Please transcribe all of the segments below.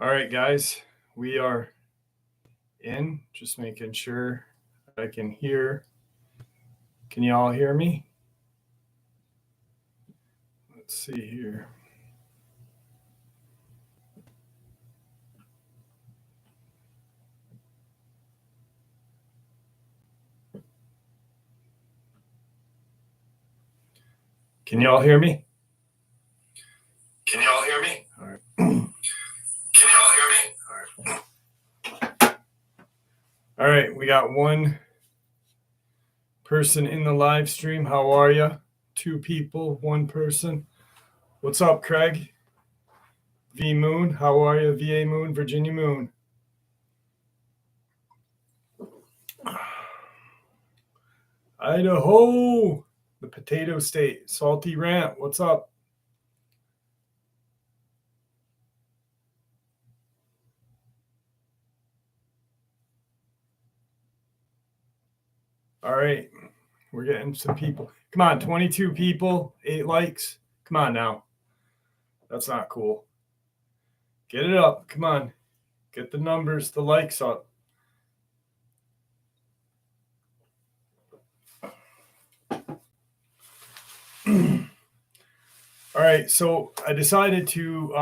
All right, guys, we are in. Just making sure I can hear. Can you all hear me? Let's see here. Can you all hear me? Can you all hear me? All right. Can you all hear me? All right. All right, we got one person in the live stream. How are you? 2 people, 1 person. What's up, Craig? V Moon, how are you? VA Moon, Virginia Moon. Idaho, the potato state. Salty Rant, what's up? All right, we're getting some people. Come on, 22 people, 8 likes. Come on now. That's not cool. Get it up. Come on. Get the numbers, the likes up. All right, so I decided to,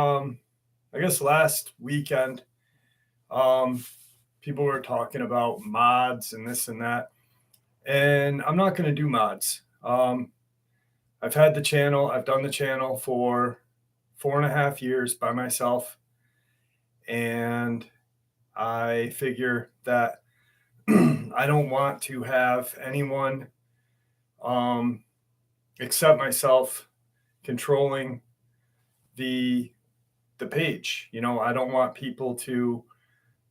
I guess last weekend, people were talking about mods and this and that, and I'm not going to do mods. I've had the channel, I've done the channel for 4.5 years by myself, and I figure that I don't want to have anyone except myself controlling the page. You know, I don't want people to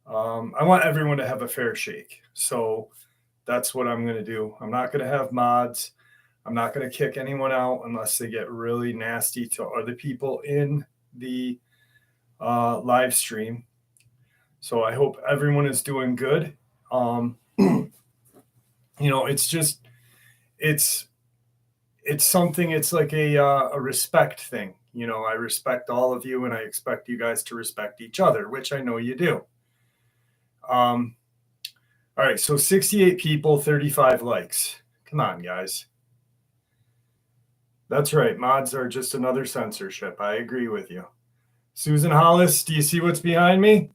I want everyone to have a fair shake. So that's what I'm going to do. I'm not going to have mods. I'm not going to kick anyone out unless they get really nasty to other people in the live stream. So I hope everyone is doing good. You know, it's just it's something. It's like a respect thing. You know, I respect all of you, and I expect you guys to respect each other, which I know you do. All right, so 68 people, 35 likes. Come on, guys. That's right. Mods are just another censorship. I agree with you. Susan Hollis, do you see what's behind me?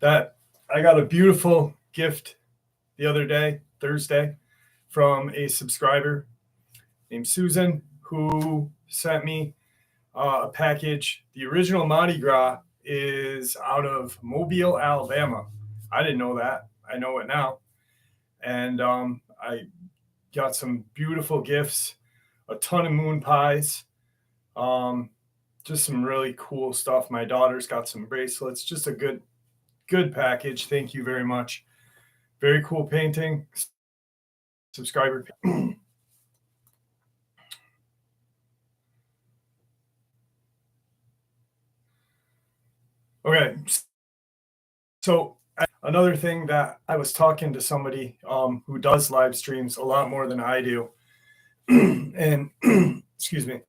That I got a beautiful gift the other day, Thursday, from a subscriber named Susan, who sent me a package. The original Mardi Gras is out of Mobile, Alabama. I didn't know that. I know it now. And I got some beautiful gifts, a ton of moon pies, just some really cool stuff. My daughter's got some bracelets, just a good package. Thank you very much. Very cool painting. Subscriber. Okay. So another thing that I was talking to somebody who does live streams a lot more than I do, and excuse me,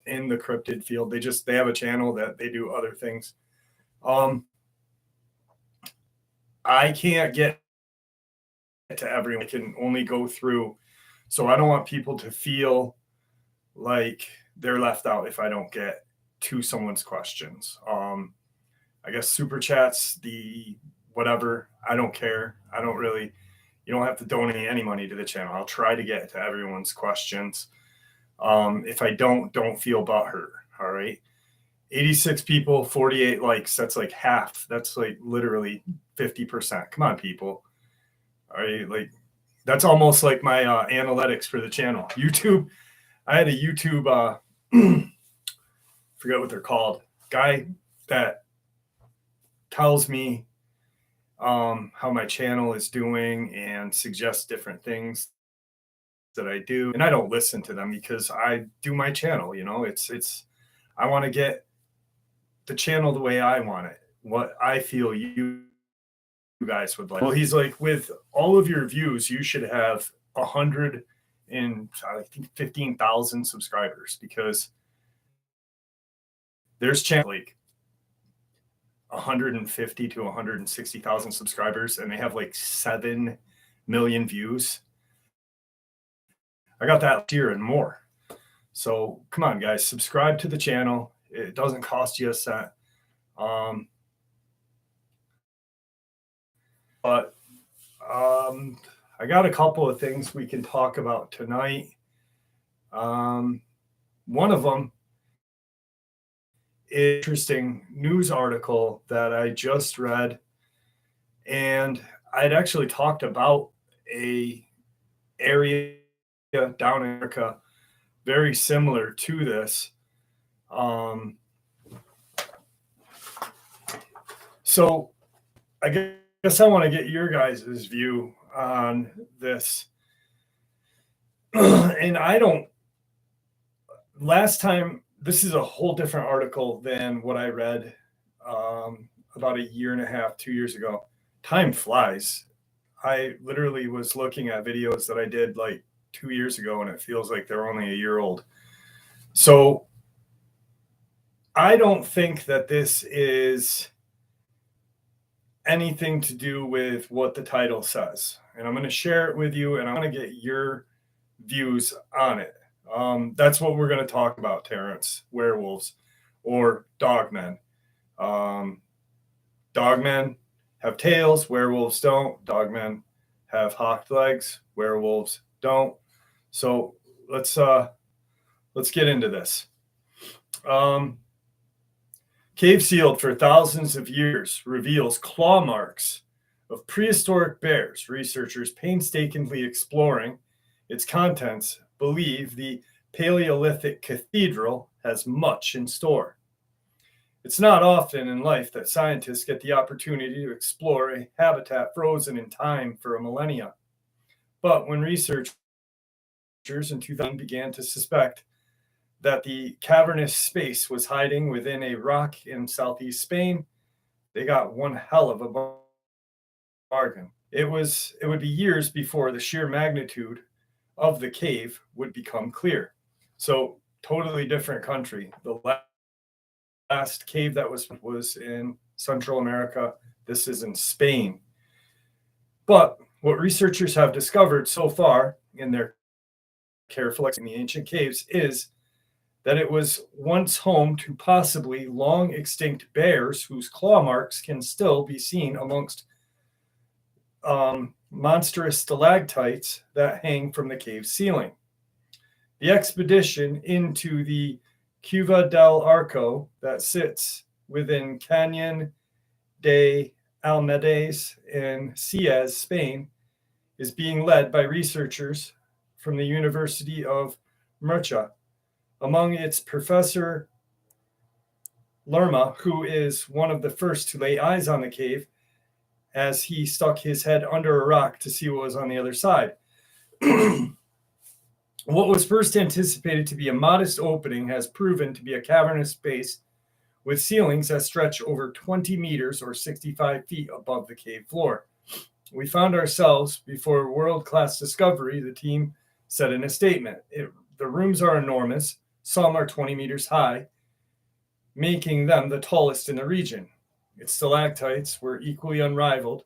in the cryptid field, they have a channel that they do other things. I can't get to everyone. I can only go through. So I don't want people to feel like they're left out if I don't get to someone's questions. I guess super chats, the whatever, I don't care. I don't really, you don't have to donate any money to the channel. I'll try to get to everyone's questions. If I don't feel butthurt. All right. 86 people, 48 likes. That's like half. That's like literally 50%. Come on, people. All right. Like that's almost like my analytics for the channel. YouTube. I had a YouTube, forget what they're called, guy that tells me how my channel is doing and suggests different things that I do. And I don't listen to them because I do my channel. You know, I want to get the channel the way I want it, what I feel you guys would like. Well, he's like, with all of your views, you should have 100 and I think 15,000 subscribers, because there's channel like 150 to 160,000 subscribers, and they have like 7 million views. I got that year and more. So come on, guys, subscribe to the channel. It doesn't cost you a cent. But I got a couple of things we can talk about tonight. One of them is an interesting news article that I just read, and I'd actually talked about a area down in America very similar to this. So I guess I want to get your guys' view on this. And last time, this is a whole different article than what I read about a year and a half, 2 years ago. Time flies. I literally was looking at videos that I did like 2 years ago, and it feels like they're only a year old. So I don't think that this is anything to do with what the title says. And I'm going to share it with you, and I want to get your views on it. That's what we're going to talk about, Terrence. Werewolves or dogmen. Dogmen have tails, werewolves don't. Dogmen have hocked legs, werewolves don't. So let's get into this. Cave sealed for thousands of years reveals claw marks of prehistoric bears. Researchers painstakingly exploring its contents believe the Paleolithic cathedral has much in store. It's not often in life that scientists get the opportunity to explore a habitat frozen in time for a millennia. But when researchers in 2000 began to suspect that the cavernous space was hiding within a rock in southeast Spain, they got one hell of a bargain. It would be years before the sheer magnitude of the cave would become clear. So totally different country. The last cave that was in Central America. This is in Spain. But what researchers have discovered so far in their careful exploration in the ancient caves is that it was once home to possibly long extinct bears whose claw marks can still be seen amongst monstrous stalactites that hang from the cave ceiling. The expedition into the Cueva del Arco that sits within Canyon de Almedes in Siez, Spain, is being led by researchers from the University of Murcia. Among its Professor Lerma, who is one of the first to lay eyes on the cave, as he stuck his head under a rock to see what was on the other side. What was first anticipated to be a modest opening has proven to be a cavernous space with ceilings that stretch over 20 meters or 65 feet above the cave floor. We found ourselves before a world-class discovery, the team said in a statement. The rooms are enormous. Some are 20 meters high, making them the tallest in the region. Its stalactites were equally unrivaled,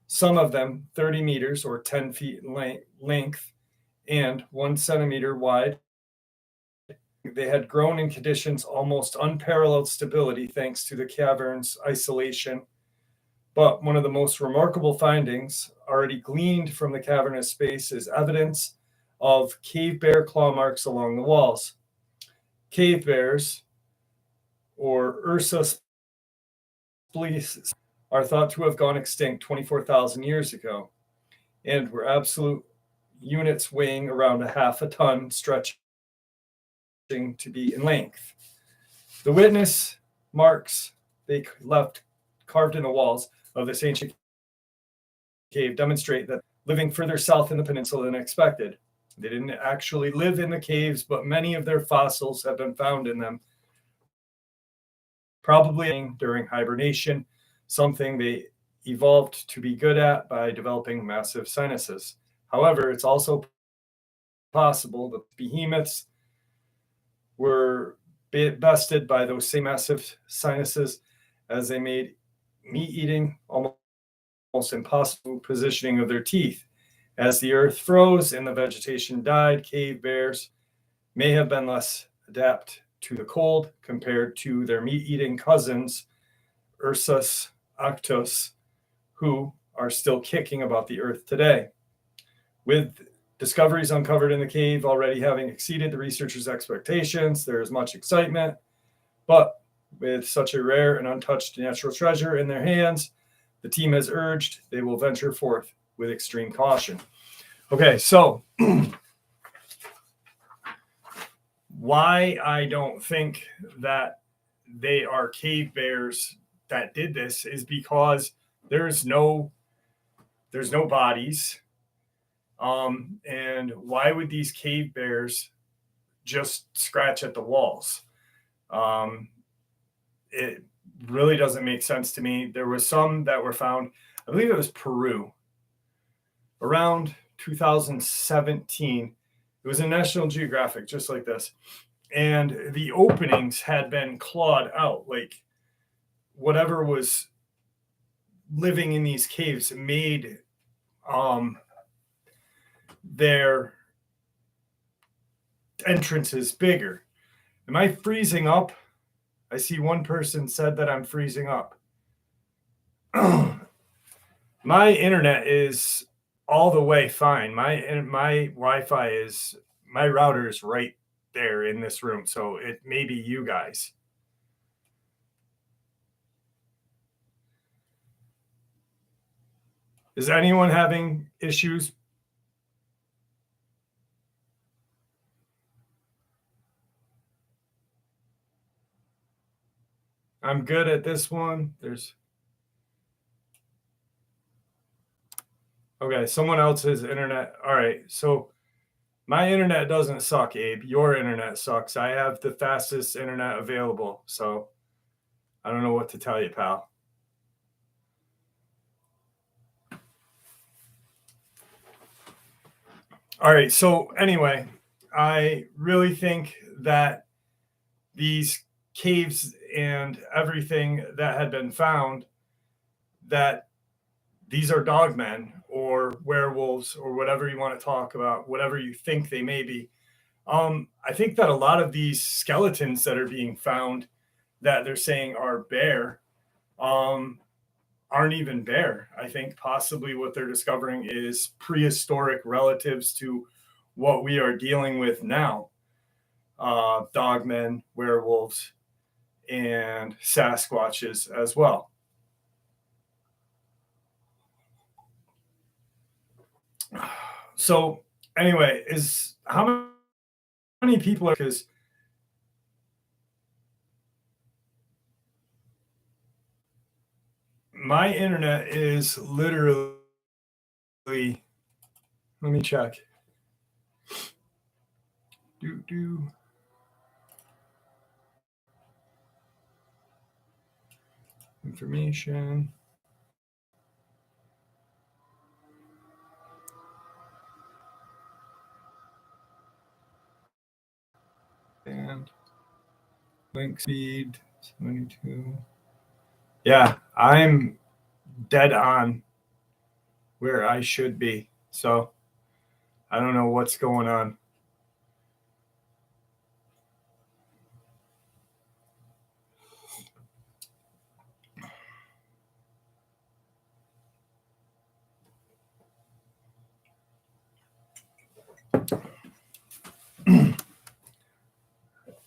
some of them 30 meters or 10 feet in length and 1 centimeter wide. They had grown in conditions almost unparalleled stability thanks to the cavern's isolation. But one of the most remarkable findings already gleaned from the cavernous space is evidence of cave bear claw marks along the walls. Cave bears, or Ursa spleis, are thought to have gone extinct 24,000 years ago and were absolute units weighing around a half a ton, stretching to be in length. The witness marks they left carved in the walls of this ancient cave demonstrate that living further south in the peninsula than expected. They didn't actually live in the caves, but many of their fossils have been found in them, probably during hibernation, something they evolved to be good at by developing massive sinuses. However, it's also possible that behemoths were bested by those same massive sinuses as they made meat eating almost impossible positioning of their teeth. As the earth froze and the vegetation died, cave bears may have been less adept to the cold compared to their meat eating cousins, Ursus arctos, who are still kicking about the earth today. With discoveries uncovered in the cave already having exceeded the researchers' expectations, there is much excitement. But with such a rare and untouched natural treasure in their hands, the team has urged they will venture forth with extreme caution. Okay, so why I don't think that they are cave bears that did this is because there's no bodies. And why would these cave bears just scratch at the walls? It really doesn't make sense to me. There was some that were found, I believe it was Peru, around 2017. It was in National Geographic, just like this. And the openings had been clawed out. Like whatever was living in these caves made their entrances bigger. Am I freezing up? I see one person said that I'm freezing up. My internet is all the way fine. My Wi-Fi is, my router is right there in this room, so it may be you guys. Is anyone having issues? I'm good at this one. Okay, someone else's internet. All right, so my internet doesn't suck, Abe. Your internet sucks. I have the fastest internet available, so I don't know what to tell you, pal. All right, so anyway, I really think that these caves and everything that had been found, that these are dogmen or werewolves or whatever you want to talk about, whatever you think they may be. I think that a lot of these skeletons that are being found that they're saying are bear aren't even bear. I think possibly what they're discovering is prehistoric relatives to what we are dealing with now. Dogmen, werewolves, and Sasquatches as well. So anyway, is how many people are, because my internet is literally, let me check. Information. And link speed 72. Yeah, I'm dead on where I should be. So I don't know what's going on.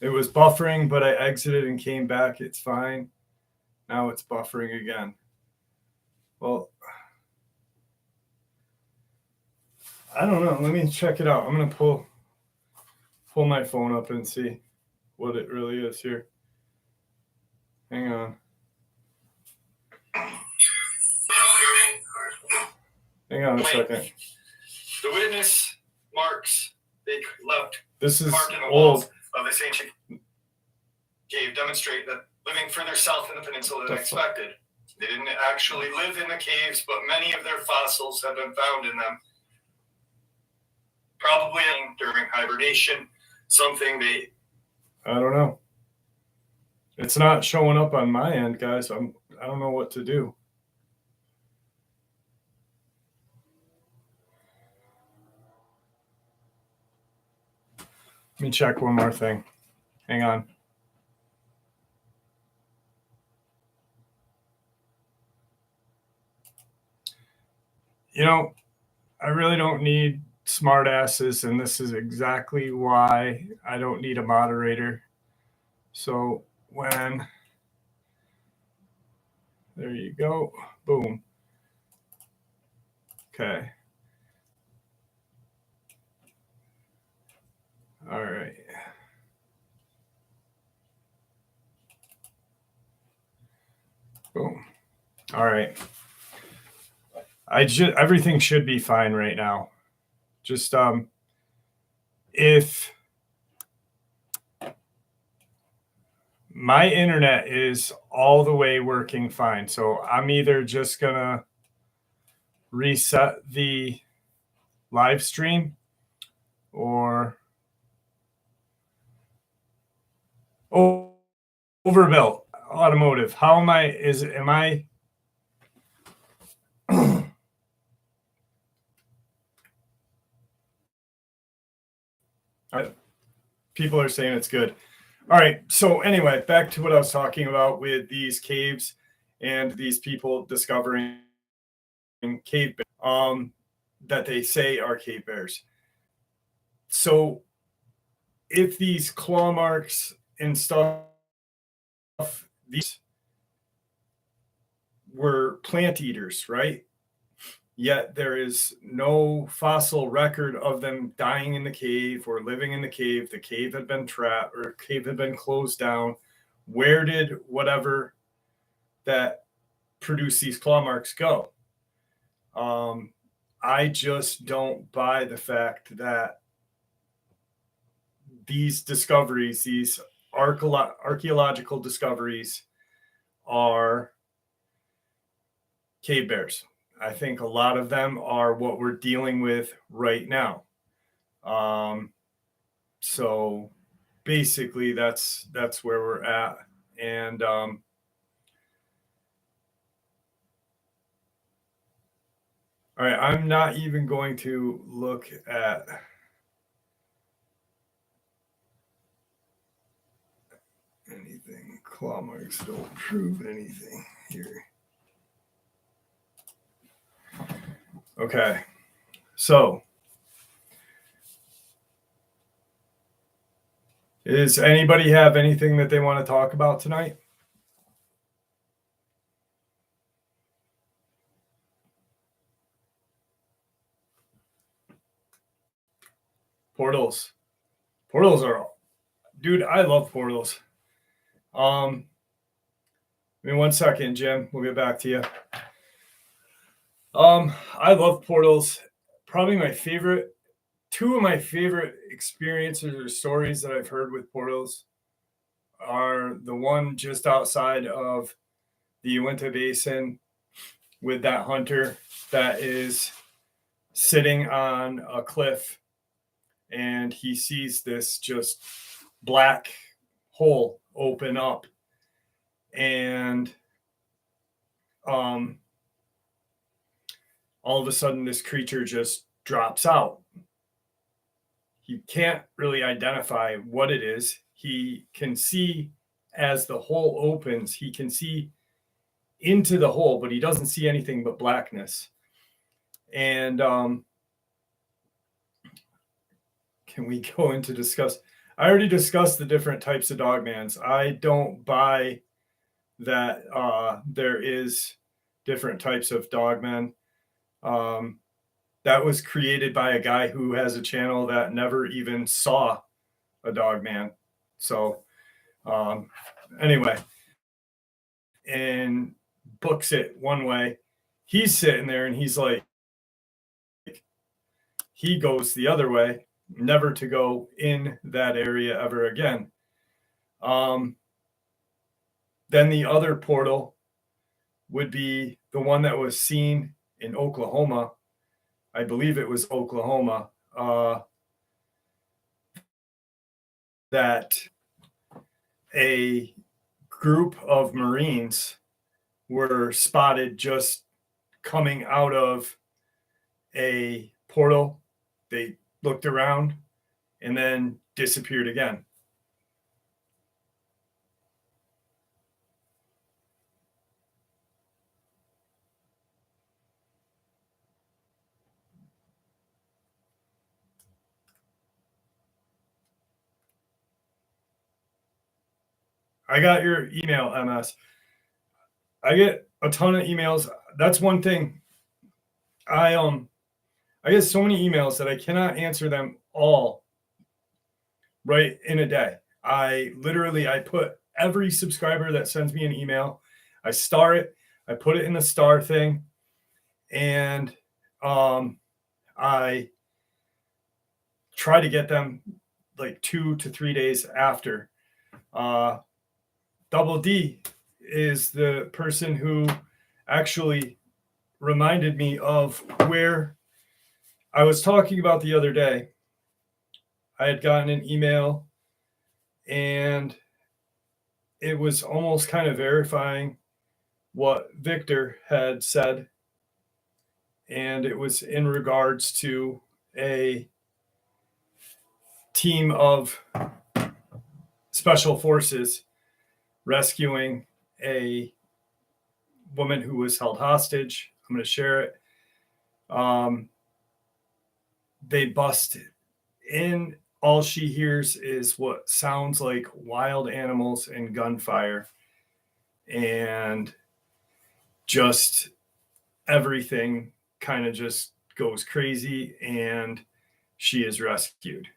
It was buffering, but I exited and came back. It's fine. Now it's buffering again. Well, I don't know. Let me check it out. I'm going to pull my phone up and see what it really is here. Hang on. Hang on a second. The witness marks they left. This is old. Of this ancient cave demonstrate that living further south in the peninsula than expected. They didn't actually live in the caves, but many of their fossils have been found in them. Probably during hibernation, something they. I don't know. It's not showing up on my end, guys. I don't know what to do. Let me check one more thing. Hang on. You know, I really don't need smart asses, and this is exactly why I don't need a moderator. So when there you go, boom. Okay. All right. Boom. All right. Everything should be fine right now. Just if my internet is all the way working fine, so I'm either just gonna reset the live stream or overbuilt automotive. How am I? Am I? People are saying it's good. All right. So anyway, back to what I was talking about with these caves and these people discovering cave that they say are cave bears. So if these claw marks and stuff, these were plant eaters, right? Yet there is no fossil record of them dying in the cave or living in the cave. The cave had been trapped or cave had been closed down. Where did whatever that produced these claw marks go? I just don't buy the fact that these discoveries, these archaeological discoveries, are cave bears. I think a lot of them are what we're dealing with right now. So basically, that's where we're at, and all right, I'm not even going to look at anything. Claw marks don't prove anything here. Okay, so does anybody have anything that they want to talk about tonight? Portals. Portals are, dude, I love portals. Give me 1 second, Jim. We'll get back to you. I love portals. Probably my favorite, two of my favorite experiences or stories that I've heard with portals are the one just outside of the Uinta Basin with that hunter that is sitting on a cliff and he sees this just black hole open up and all of a sudden this creature just drops out. He can't really identify what it is. He can see as the hole opens, he can see into the hole, but he doesn't see anything but blackness. And can we go into discuss? I already discussed the different types of dogmans. I don't buy that there is different types of dogmen. That was created by a guy who has a channel that never even saw a dogman. So anyway, and books it one way. He's sitting there and he's like, he goes the other way, never to go in that area ever again. Then the other portal would be the one that was seen in Oklahoma. I believe it was Oklahoma. that a group of Marines were spotted just coming out of a portal. They looked around and then disappeared again. I got your email, MS. I get a ton of emails. That's one thing. I get so many emails that I cannot answer them all right in a day. I put every subscriber that sends me an email, I star it, I put it in the star thing, and I try to get them like 2 to 3 days after. Double D is the person who actually reminded me of where I was talking about the other day. I had gotten an email and it was almost kind of verifying what Victor had said. And it was in regards to a team of special forces rescuing a woman who was held hostage. I'm going to share it. They bust in. All she hears is what sounds like wild animals and gunfire, and just everything kind of just goes crazy, and she is rescued.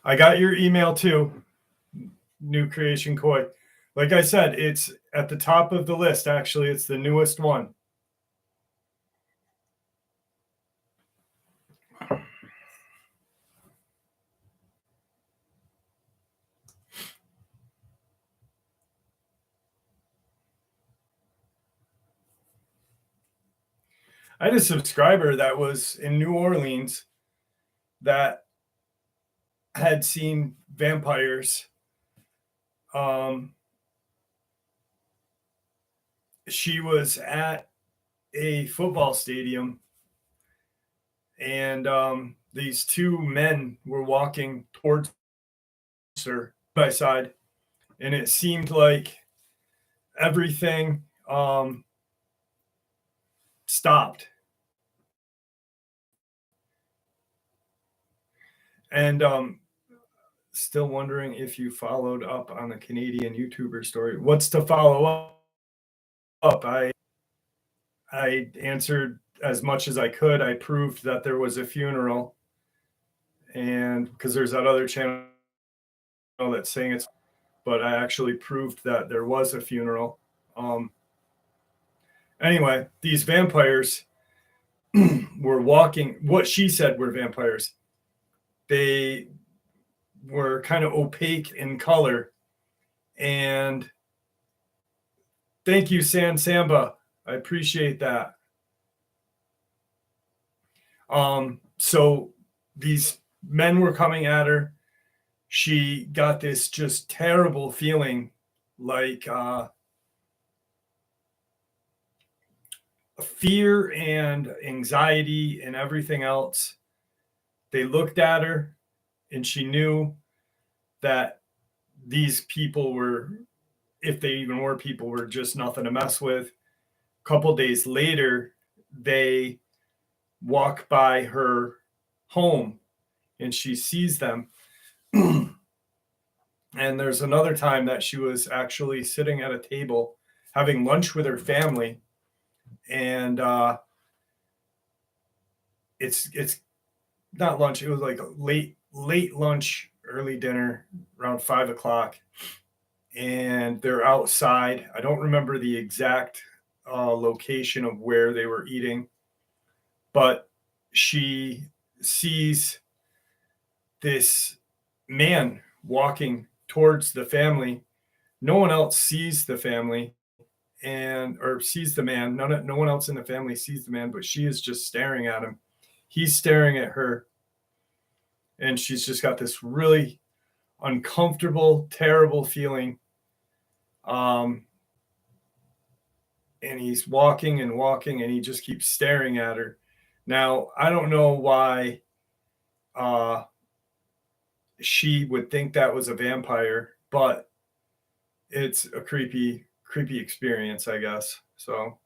I got your email too, New Creation Koi. Like I said, it's at the top of the list. Actually, it's the newest one. I had a subscriber that was in New Orleans that had seen vampires. She was at a football stadium, and these two men were walking towards her by side, and it seemed like everything stopped. And still wondering if you followed up on the Canadian YouTuber story. What's to follow up? I answered as much as I could. I proved that there was a funeral, and because there's that other channel that's saying it's, but I actually proved that there was a funeral. Anyway, these vampires were walking. What she said were vampires. They were kind of opaque in color, and thank you, San Samba. I appreciate that. So these men were coming at her. She got this just terrible feeling, like fear and anxiety and everything else. They looked at her, and she knew that these people were, if they even were people, were just nothing to mess with. A couple days later, they walk by her home, and she sees them. And there's another time that she was actually sitting at a table having lunch with her family, and it's not lunch. It was like late lunch, early dinner, around 5 o'clock, and they're outside. I don't remember the exact location of where they were eating, but she sees this man walking towards the family. No one else sees the family or sees the man. No one else in the family sees the man, but she is just staring at him. He's staring at her, and she's just got this really uncomfortable, terrible feeling. And he's walking and walking, and he just keeps staring at her. Now, I don't know why she would think that was a vampire, but it's a creepy experience, I guess. So,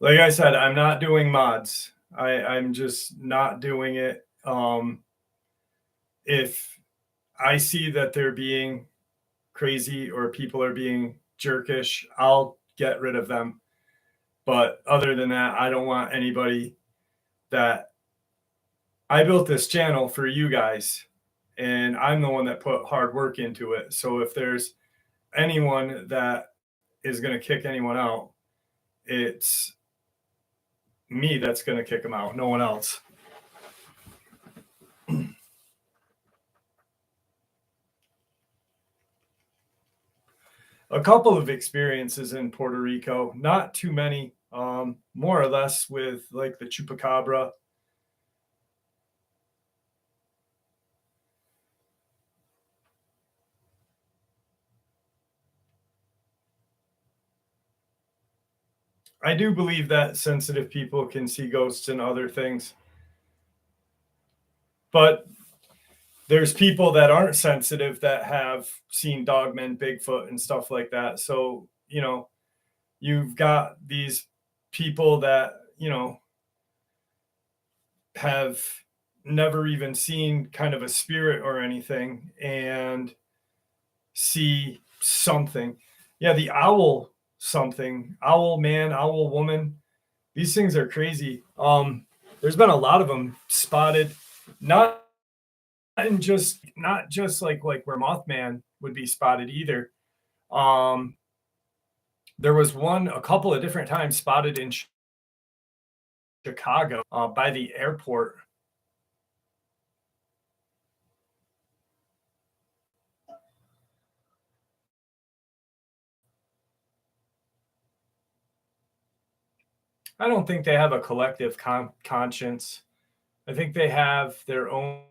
like I said, I'm not doing mods. I'm just not doing it. If I see that they're being crazy or people are being jerkish, I'll get rid of them. But other than that, I don't want anybody that I built this channel for you guys, and I'm the one that put hard work into it. So if there's anyone that is going to kick anyone out, it's me that's going to kick them out, no one else. A couple of experiences in Puerto Rico, not too many, more or less with like the chupacabra. I do believe that sensitive people can see ghosts and other things, but there's people that aren't sensitive that have seen dogmen, Bigfoot, and stuff like that. So, you've got these people that, have never even seen kind of a spirit or anything and see something. Yeah, the owl something, owl man, owl woman. These things are crazy. There's been a lot of them spotted, not not just like where Mothman would be spotted either. Um, there was one a couple of different times spotted in Chicago by the airport. I don't think they have a collective conscience. I think they have their own.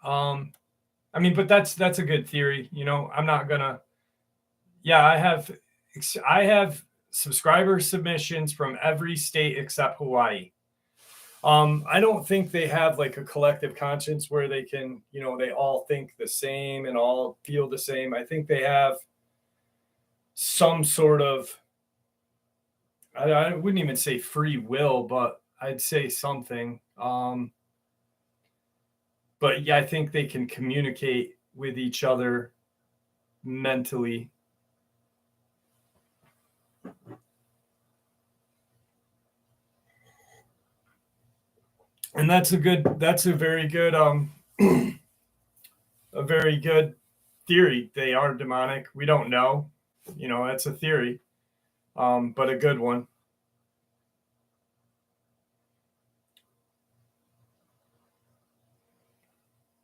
Um, I mean, but that's a good theory. I'm not gonna. Yeah, I have subscriber submissions from every state except Hawaii. I don't think they have like a collective conscience where they can, they all think the same and all feel the same. I think they have some sort of, I wouldn't even say free will, but I'd say something. But yeah, I think they can communicate with each other mentally. And that's a very good, a very good theory. They are demonic. We don't know. That's a theory, but a good one.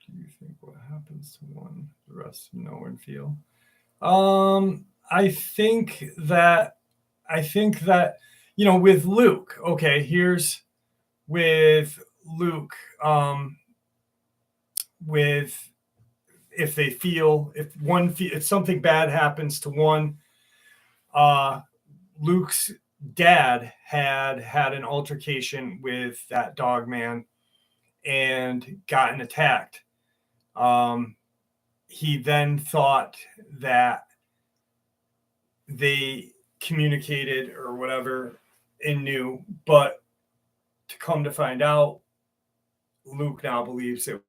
Do you think what happens to one, the rest know and feel? I think that, with Luke. Okay, here's with Luke. With if they feel if something bad happens to one, Luke's dad had an altercation with that dog man and gotten attacked. He then thought that they communicated or whatever and knew, but to come to find out, Luke now believes it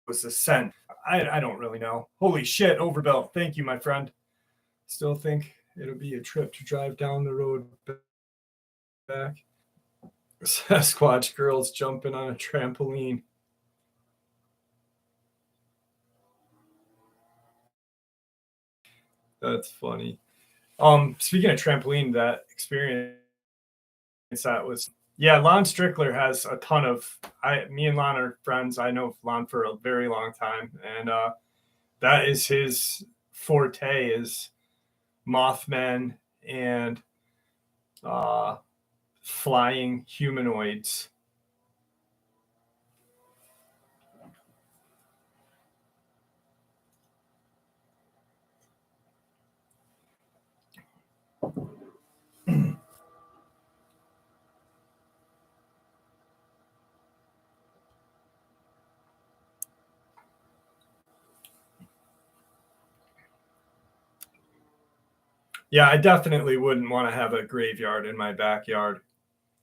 was a scent. I don't really know. Holy shit, overbuilt. Thank you, my friend. Still think it'll be a trip to drive down the road back. Sasquatch girls jumping on a trampoline. That's funny. Speaking of trampoline, that experience that was, yeah, Lon Strickler has a ton of, me and Lon are friends. I know Lon for a very long time, and that is his forte, is Mothman and flying humanoids. Yeah, I definitely wouldn't want to have a graveyard in my backyard.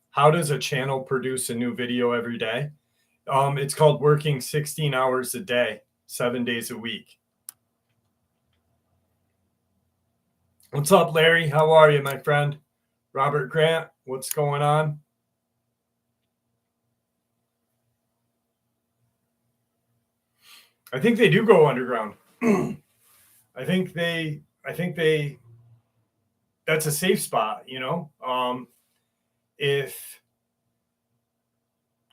How does a channel produce a new video every day? It's called working 16 hours a day, 7 days a week. What's up, Larry? How are you, my friend? Robert Grant, what's going on? I think they do go underground. I think they that's a safe spot, you know? If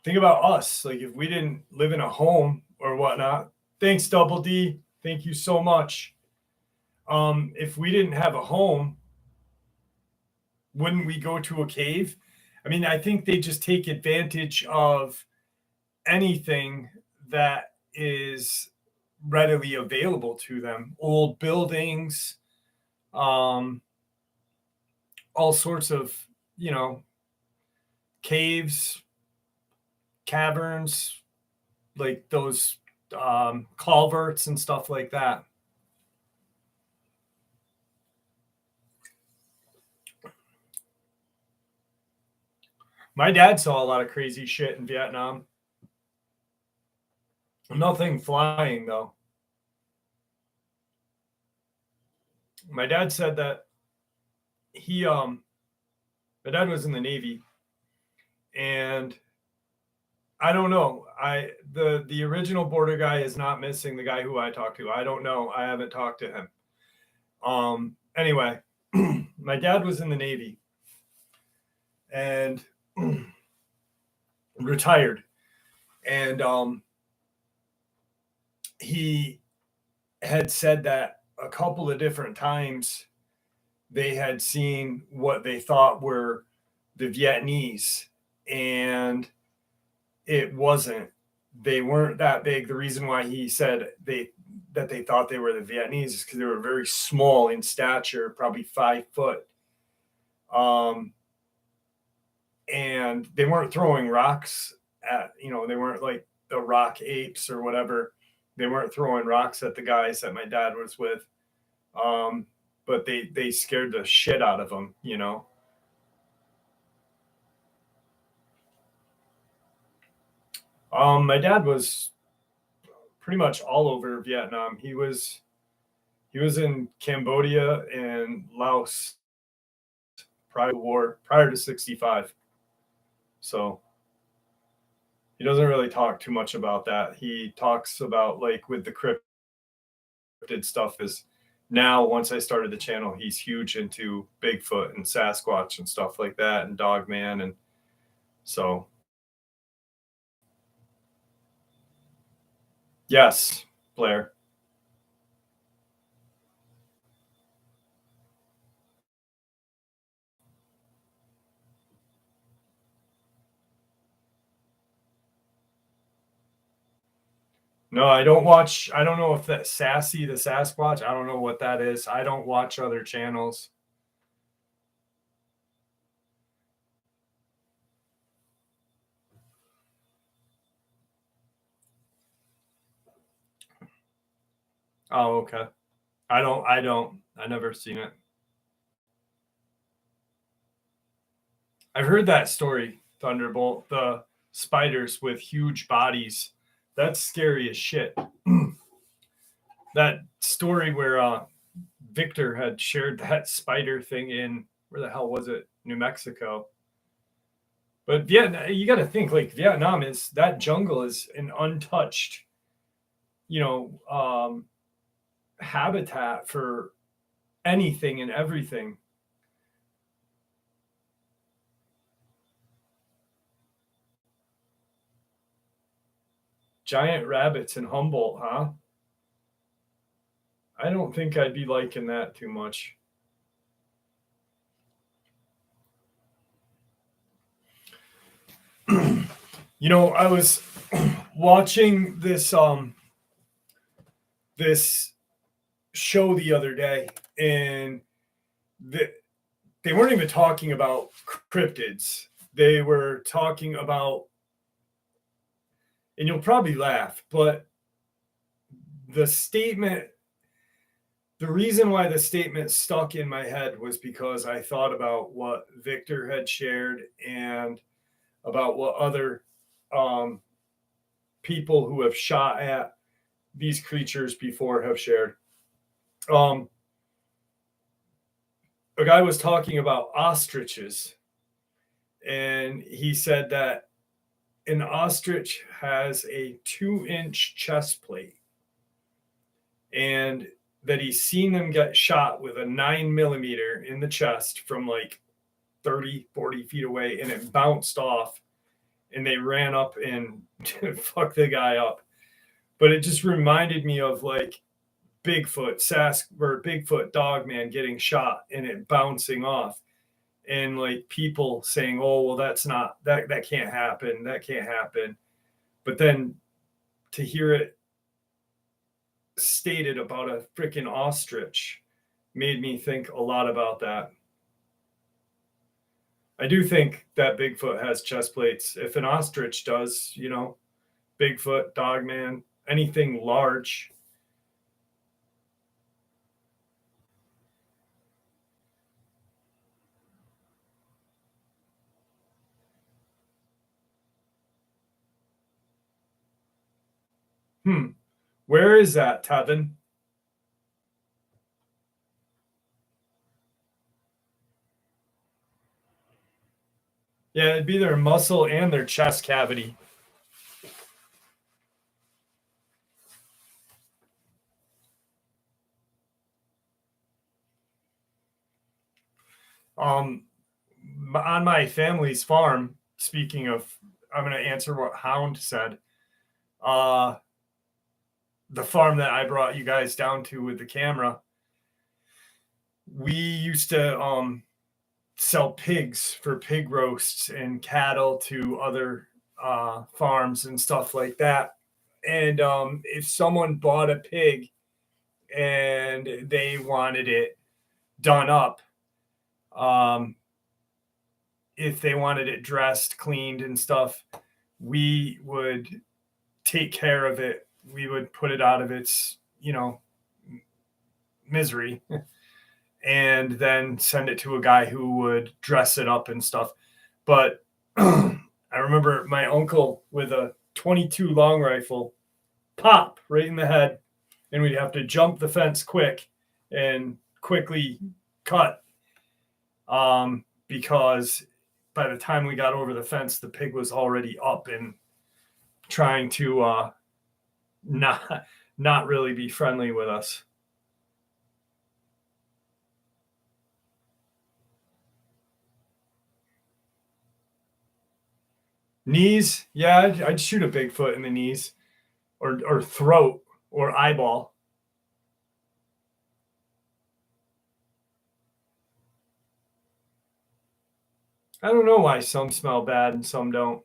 think about us, like if we didn't live in a home or whatnot. Thanks, Double D. Thank you so much. If we didn't have a home, wouldn't we go to a cave? I mean, I think they just take advantage of anything that is readily available to them. Old buildings, all sorts of, you know, caves, caverns, like those culverts and stuff like that. My dad saw a lot of crazy shit in Vietnam. Nothing flying though. My dad said that my dad was in the Navy, and I don't know. The original border guy is not missing, the guy who I talked to. I don't know. I haven't talked to him. Anyway, my dad was in the Navy and retired, and he had said that a couple of different times they had seen what they thought were the Vietnamese, and it wasn't. They weren't that big. The reason why he said they thought they were the Vietnamese is because they were very small in stature, probably 5 foot. And they weren't throwing rocks at, they weren't like the rock apes or whatever. They weren't throwing rocks at the guys that my dad was with. But they scared the shit out of them, you know. My dad was pretty much all over Vietnam. He was in Cambodia and Laos prior to war, prior to 65. So he doesn't really talk too much about that. He talks about, like, with the cryptid stuff, is now, once I started the channel, he's huge into Bigfoot and Sasquatch and stuff like that, and Dogman. And so, yes, Blair. No, I don't watch. I don't know if that Sassy the Sasquatch. I don't know what that is. I don't watch other channels. Oh, okay. I don't. I never seen it. I've heard that story, Thunderbolt. The spiders with huge bodies. That's scary as shit. That story where Victor had shared that spider thing in, where the hell was it? New Mexico. But Vietnam, you got to think, like, Vietnam is, that jungle is an untouched, habitat for anything and everything. Giant rabbits in Humboldt, huh? I don't think I'd be liking that too much. You know, I was watching this this show the other day, and they weren't even talking about cryptids. They were talking about, and you'll probably laugh, but the reason why the statement stuck in my head was because I thought about what Victor had shared and about what other people who have shot at these creatures before have shared. A guy was talking about ostriches, and he said that an ostrich has a 2-inch chest plate, and that he's seen them get shot with a 9mm in the chest from like 30-40 feet away, and it bounced off, and they ran up and fucked the guy up. But it just reminded me of like Bigfoot, Bigfoot Dogman getting shot and it bouncing off, and like people saying, "Oh, well, that can't happen. That can't happen." But then to hear it stated about a freaking ostrich made me think a lot about that. I do think that Bigfoot has chest plates. If an ostrich does, you know, Bigfoot, Dogman, anything large. Where is that, Tevin? Yeah, it'd be their muscle and their chest cavity. On my family's farm, speaking of, I'm going to answer what Hound said. The farm that I brought you guys down to with the camera, we used to sell pigs for pig roasts and cattle to other farms and stuff like that. And if someone bought a pig and they wanted it done up, if they wanted it dressed, cleaned, and stuff, we would take care of it. We would put it out of its, you know, misery and then send it to a guy who would dress it up and stuff. But I remember my uncle with a 22 long rifle pop right in the head, and we'd have to jump the fence quick and quickly cut, because by the time we got over the fence, the pig was already up and trying to not really be friendly with us. Knees, yeah, I'd shoot a Bigfoot in the knees, or throat, or eyeball. I don't know why some smell bad and some don't.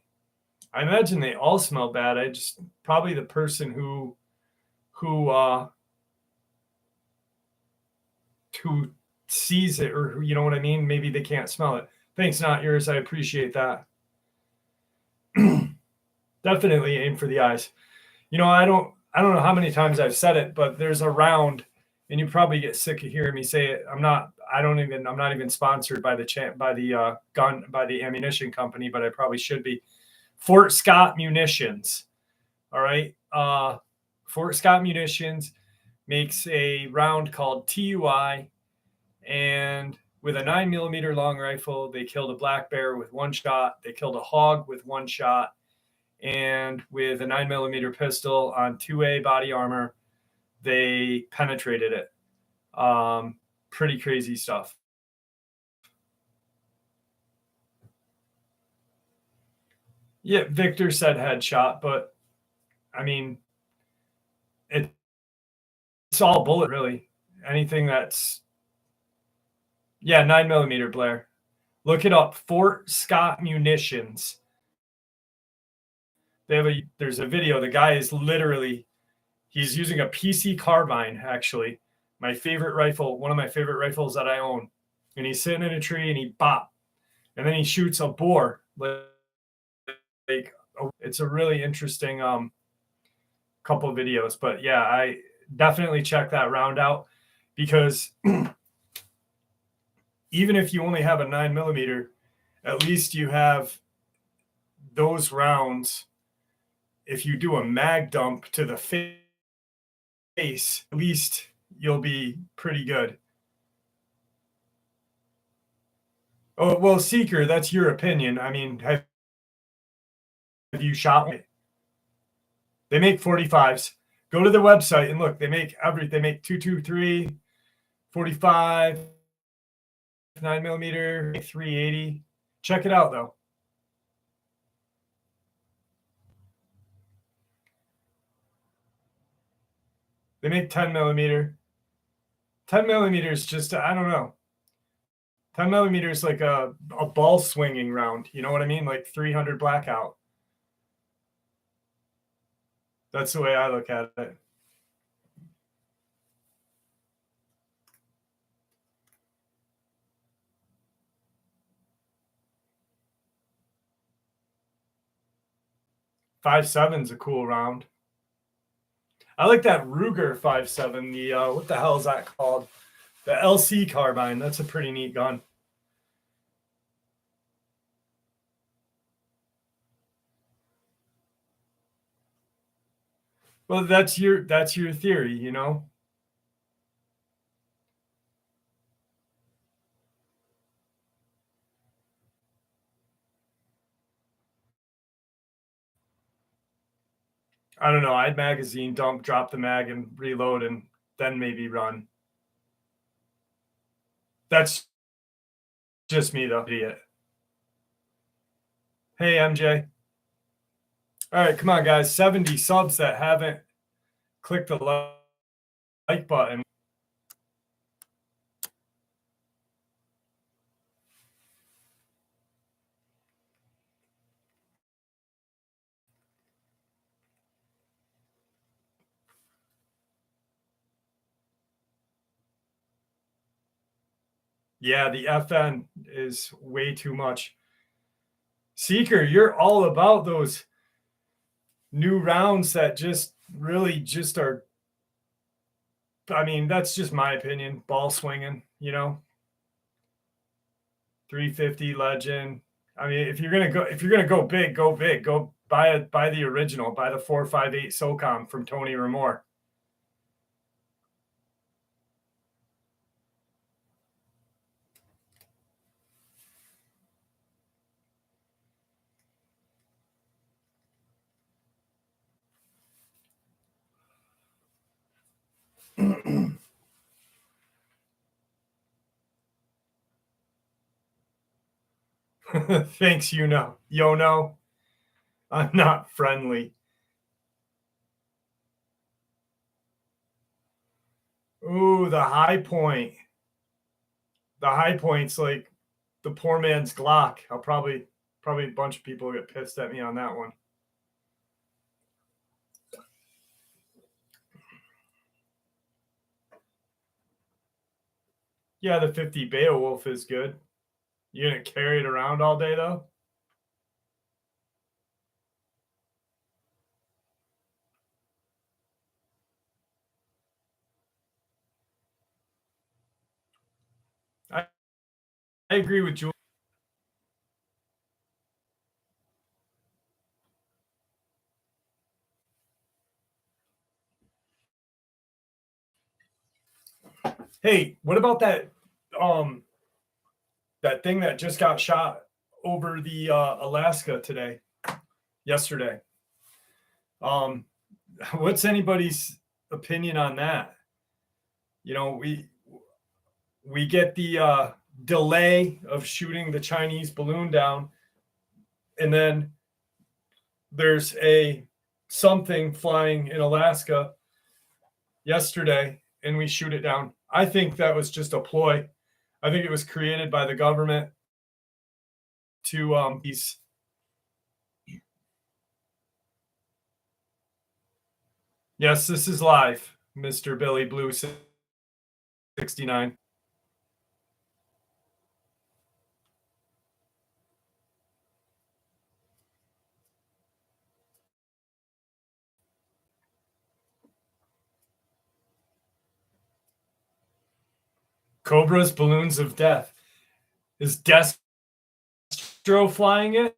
I imagine they all smell bad. I just probably the person who sees it, or you know what I mean. Maybe they can't smell it. Thanks, not yours. I appreciate that. Definitely aim for the eyes. You know, I don't know how many times I've said it, but there's a round, and you probably get sick of hearing me say it. I'm not even sponsored by the ammunition company, but I probably should be. Fort Scott Munitions. All right. Fort Scott Munitions makes a round called TUI, and with a 9mm long rifle, they killed a black bear with one shot. They killed a hog with one shot. And with a 9mm pistol on 2A body armor, they penetrated it. pretty crazy stuff. Yeah, Victor said headshot, but I mean, it's all bullet, really. Anything that's, yeah, 9mm, Blair. Look it up. Fort Scott Munitions. There's a video. The guy is literally, he's using a PC carbine, actually. My favorite rifle, one of my favorite rifles that I own. And he's sitting in a tree and he bop. And then he shoots a boar. It's a really interesting couple of videos. But yeah, I definitely check that round out, because even if you only have a 9mm, at least you have those rounds. If you do a mag dump to the face, at least you'll be pretty good. Oh, well, Seeker, that's your opinion. I mean, have you shot it? They make 45s. Go to the website and look. They make 223, 45, 9mm, 380. Check it out, though. They make 10mm. 10mm is just, I don't know. 10mm is like a ball swinging round. You know what I mean? Like 300 blackout. That's the way I look at it. .57's a cool round. I like that Ruger 5.7. The what the hell is that called? The LC carbine. That's a pretty neat gun. Well, that's your theory, you know. I don't know. I'd magazine dump, drop the mag, and reload, and then maybe run. That's just me, though. Idiot. Hey, MJ. All right, come on, guys. 70 subs that haven't clicked the like button. Yeah, the FN is way too much. Seeker, you're all about those new rounds that just really just are, I mean, that's just my opinion. Ball swinging, you know. 350 Legend. I mean, if you're gonna go big, go big. Go buy the original. Buy the 458 SOCOM from Tony Ramore. Thanks, Yono. I'm not friendly. Ooh, the high point. The high point's like the poor man's Glock. I'll probably a bunch of people get pissed at me on that one. Yeah, the 50 Beowulf is good. You gonna carry it around all day though? I agree with Jules. Hey, what about that that thing that just got shot over the Alaska yesterday? What's anybody's opinion on that? You know, we get the delay of shooting the Chinese balloon down, and then there's a something flying in Alaska yesterday, and we shoot it down. I think that was just a ploy. I think it was created by the government to these. Yes, this is live, Mr. Billy Blue 69. Cobra's balloons of death. Is Destro flying it?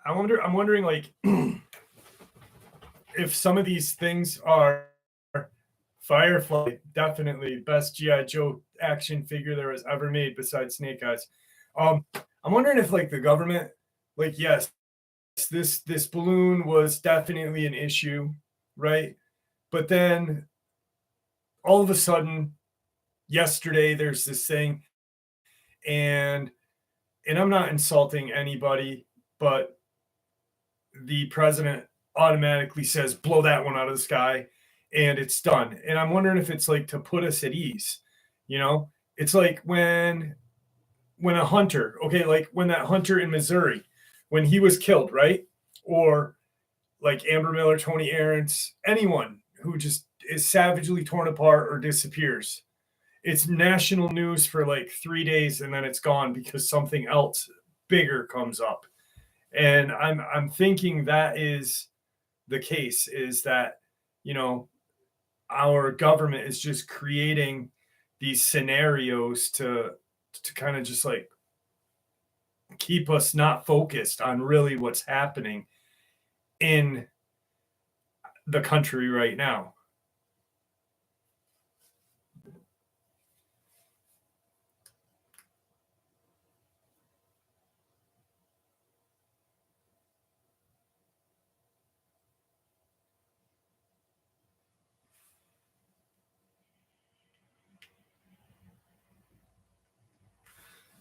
I'm wondering like if some of these things are Firefly, definitely best GI Joe action figure there was ever made besides Snake Eyes. I'm wondering if like the government, like yes, this balloon was definitely an issue, right? But then all of a sudden, yesterday there's this thing, and I'm not insulting anybody, but the president automatically says blow that one out of the sky, and it's done. And I'm wondering if it's like to put us at ease, you know? It's like when a hunter, okay, like when that hunter in Missouri, when he was killed, right? Or like Amber Miller, Tony Aarons, anyone who just is savagely torn apart or disappears. It's national news for like 3 days, and then it's gone because something else bigger comes up. And I'm thinking that is the case, is that, you know, our government is just creating these scenarios to kind of just like keep us not focused on really what's happening in the country right now.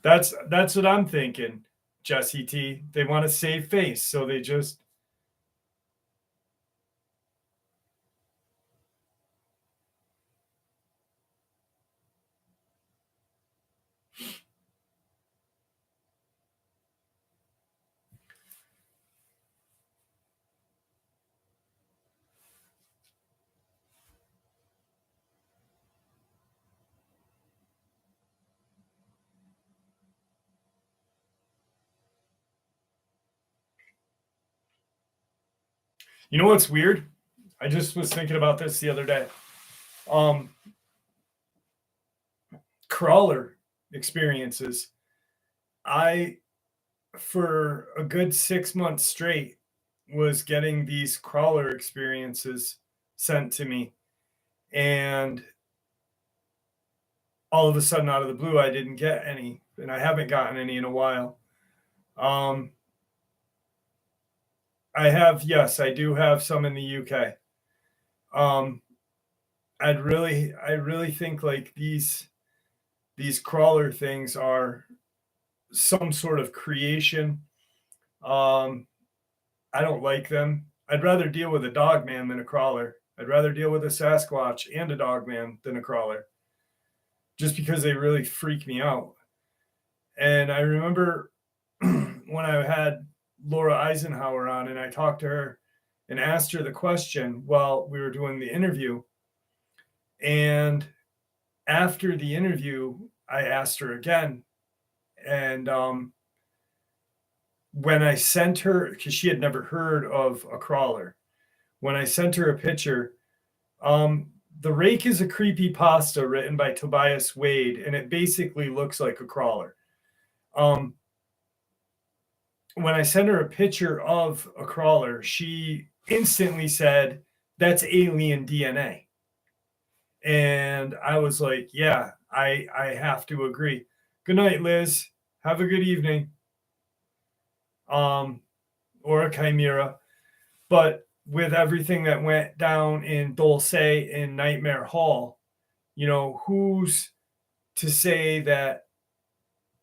That's what I'm thinking, Jesse T. They want to save face, so they just. You know what's weird? I just was thinking about this the other day. Um, Crawler experiences. I, for a good 6 months straight, was getting these crawler experiences sent to me. And all of a sudden, out of the blue, I didn't get any. And I haven't gotten any in a while. Um, I have, yes, I do have some in the UK. Um, I really think like these crawler things are some sort of creation. Um, I don't like them. I'd rather deal with a dogman than a crawler. I'd rather deal with a Sasquatch and a dogman than a crawler, just because they really freak me out. And I remember when I had Laura Eisenhower on, and I talked to her and asked her the question while we were doing the interview. And after the interview, I asked her again. And when I sent her, because she had never heard of a crawler, when I sent her a picture, the Rake is a creepy pasta written by Tobias Wade, and it basically looks like a crawler. Um, when I sent her a picture of a crawler, she instantly said, "That's alien DNA." And I was like, "Yeah, I have to agree." Good night, Liz. Have a good evening. or a chimera. But with everything that went down in Dulce and Nightmare Hall, who's to say that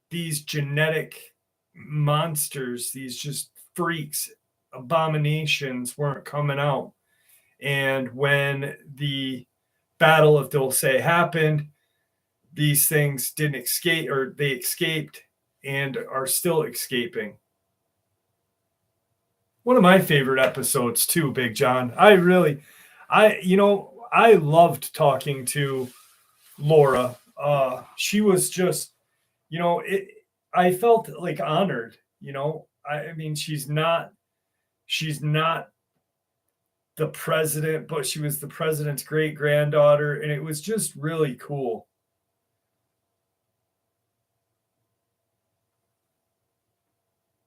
these genetic monsters, these just freaks, abominations weren't coming out? And when the Battle of Dulce happened, these things didn't escape, or they escaped and are still escaping. One of my favorite episodes too, Big John. I loved talking to Laura. She was just, I felt like honored. I mean, she's not the president, but she was the president's great granddaughter, and it was just really cool.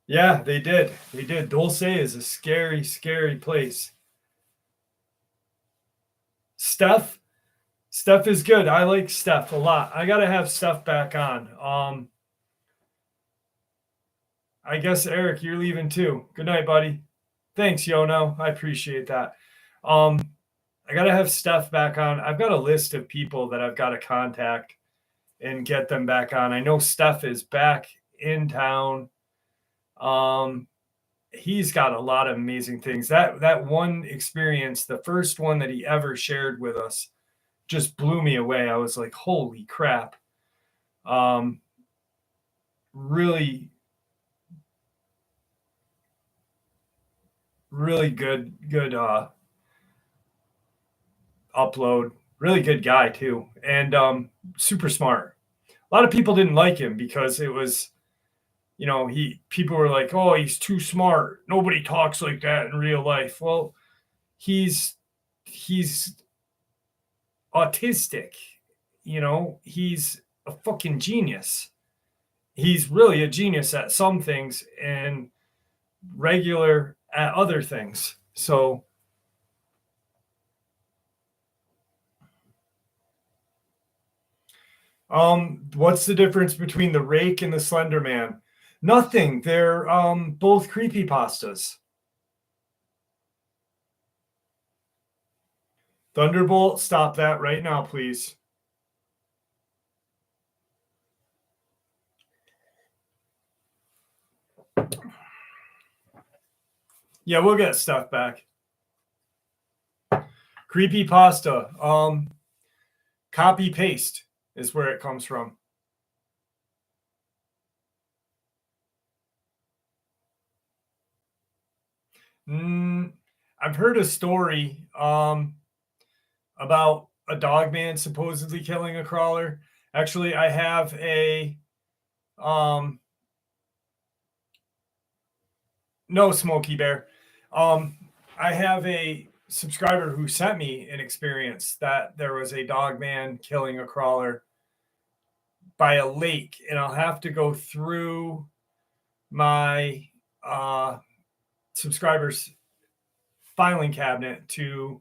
Yeah, they did. They did. Dulce is a scary, scary place. Steph, Steph is good. I like Steph a lot. I gotta have Steph back on. I guess Eric, you're leaving too. Good night, buddy. Thanks, Yono. I appreciate that. Um, I gotta have Steph back on. I've got a list of people that I've got to contact and get them back on. I know Steph is back in town. He's got a lot of amazing things. That one experience, the first one that he ever shared with us, just blew me away. I was like, holy crap. Really, really good upload. Really good guy too. And super smart. A lot of people didn't like him because it was, people were like, oh, he's too smart. Nobody talks like that in real life. Well, he's autistic, he's a fucking genius. He's really a genius at some things and regular at other things. So what's the difference between the Rake and the Slender Man? Nothing. They're both creepy pastas. Thunderbolt, stop that right now, please. Yeah, we'll get stuff back. Creepy pasta. Copy paste is where it comes from. I've heard a story about a Dogman supposedly killing a crawler. Actually, I have a no, Smokey Bear. I have a subscriber who sent me an experience that there was a Dogman killing a crawler by a lake, and I'll have to go through my subscribers filing cabinet to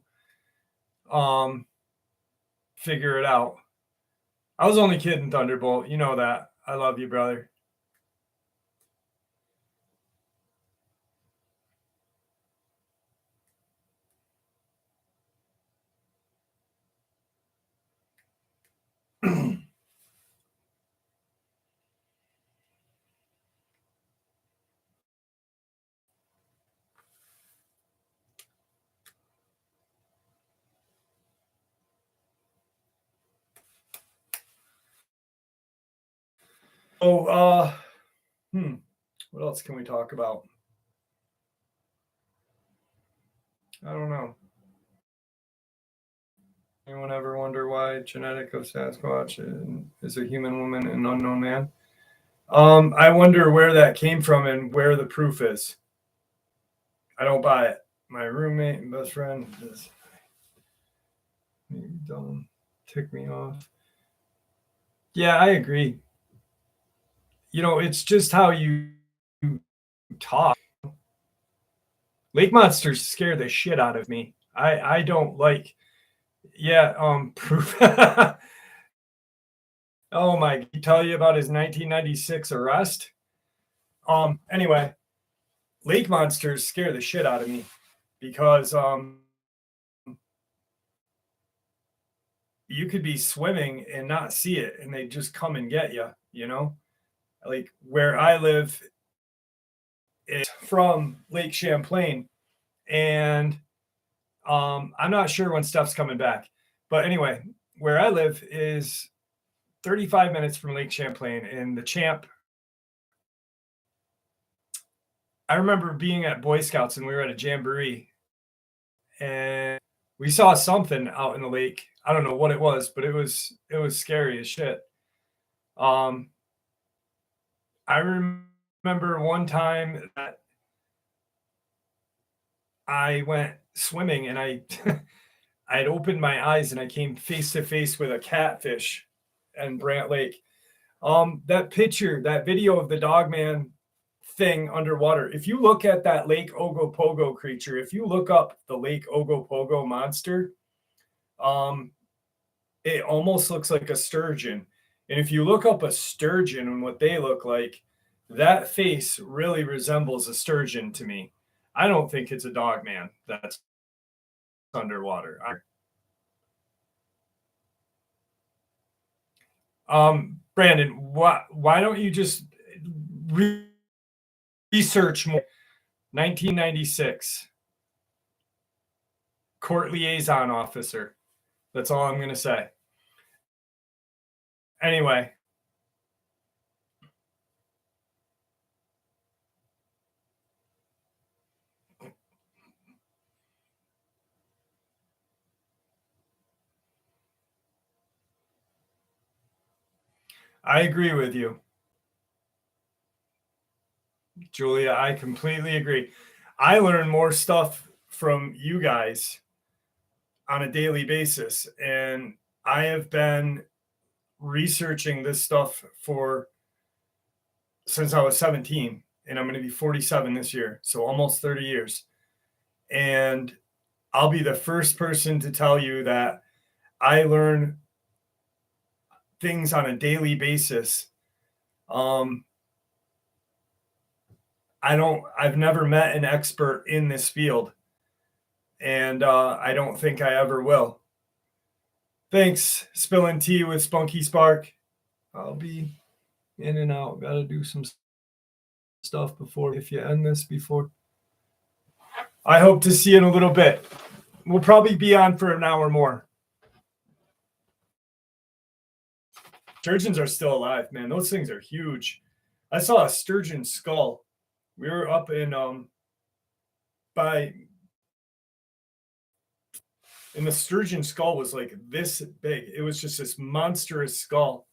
figure it out. I was only kidding, Thunderbolt. You know that. I love you, brother. Oh, what else can we talk about? I don't know. Anyone ever wonder why genetic of Sasquatch is a human woman and unknown man? I wonder where that came from and where the proof is. I don't buy it. My roommate and best friend is don't tick me off. Yeah, I agree. It's just how you talk. Lake monsters scare the shit out of me. I don't like. Yeah, proof. Oh my! He tell you about his 1996 arrest. Anyway, lake monsters scare the shit out of me because you could be swimming and not see it and they just come and get you, you know? Like where I live is from Lake Champlain, and I'm not sure when stuff's coming back. But anyway, where I live is 35 minutes from Lake Champlain, and the Champ. I remember being at Boy Scouts and we were at a jamboree, and we saw something out in the lake. I don't know what it was, but it was scary as shit. Um, I remember one time that I went swimming and I I had opened my eyes and I came face to face with a catfish in Brant Lake. That picture, that video of the Dogman thing underwater. If you look at that Lake Ogopogo creature, if you look up the Lake Ogopogo monster, um, it almost looks like a sturgeon. And if you look up a sturgeon and what they look like, that face really resembles a sturgeon to me. I don't think it's a dogman that's underwater. Brandon, why don't you just research more? 1996, court liaison officer. That's all I'm going to say. Anyway. I agree with you, Julia. I completely agree. I learn more stuff from you guys on a daily basis, and I have been researching this stuff for since I was 17, and I'm going to be 47 this year, so almost 30 years. And I'll be the first person to tell you that I learn things on a daily basis. I've never met an expert in this field, and I don't think I ever will. Thanks, spilling tea with Spunky Spark. I'll be in and out. Got to do some stuff before, if you end this before. I hope to see you in a little bit. We'll probably be on for an hour more. Sturgeons are still alive, man. Those things are huge. I saw a sturgeon skull. We were up in and the sturgeon skull was like this big. It was just this monstrous skull.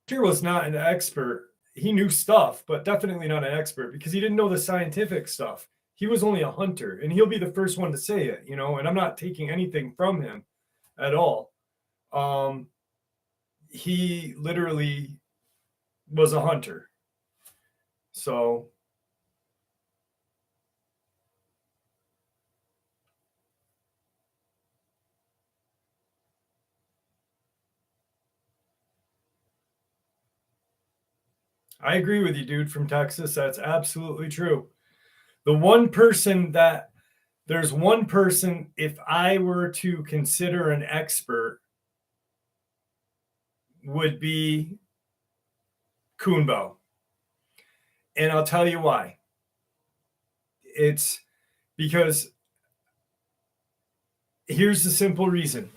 Peter was not an expert. He knew stuff, but definitely not an expert because he didn't know the scientific stuff. He was only a hunter, and he'll be the first one to say it, you know, and I'm not taking anything from him at all. He literally was a hunter. So I agree with you, dude, from Texas. That's absolutely true. There's one person, if I were to consider an expert, would be Kuhnbo. And I'll tell you why. It's because here's the simple reason.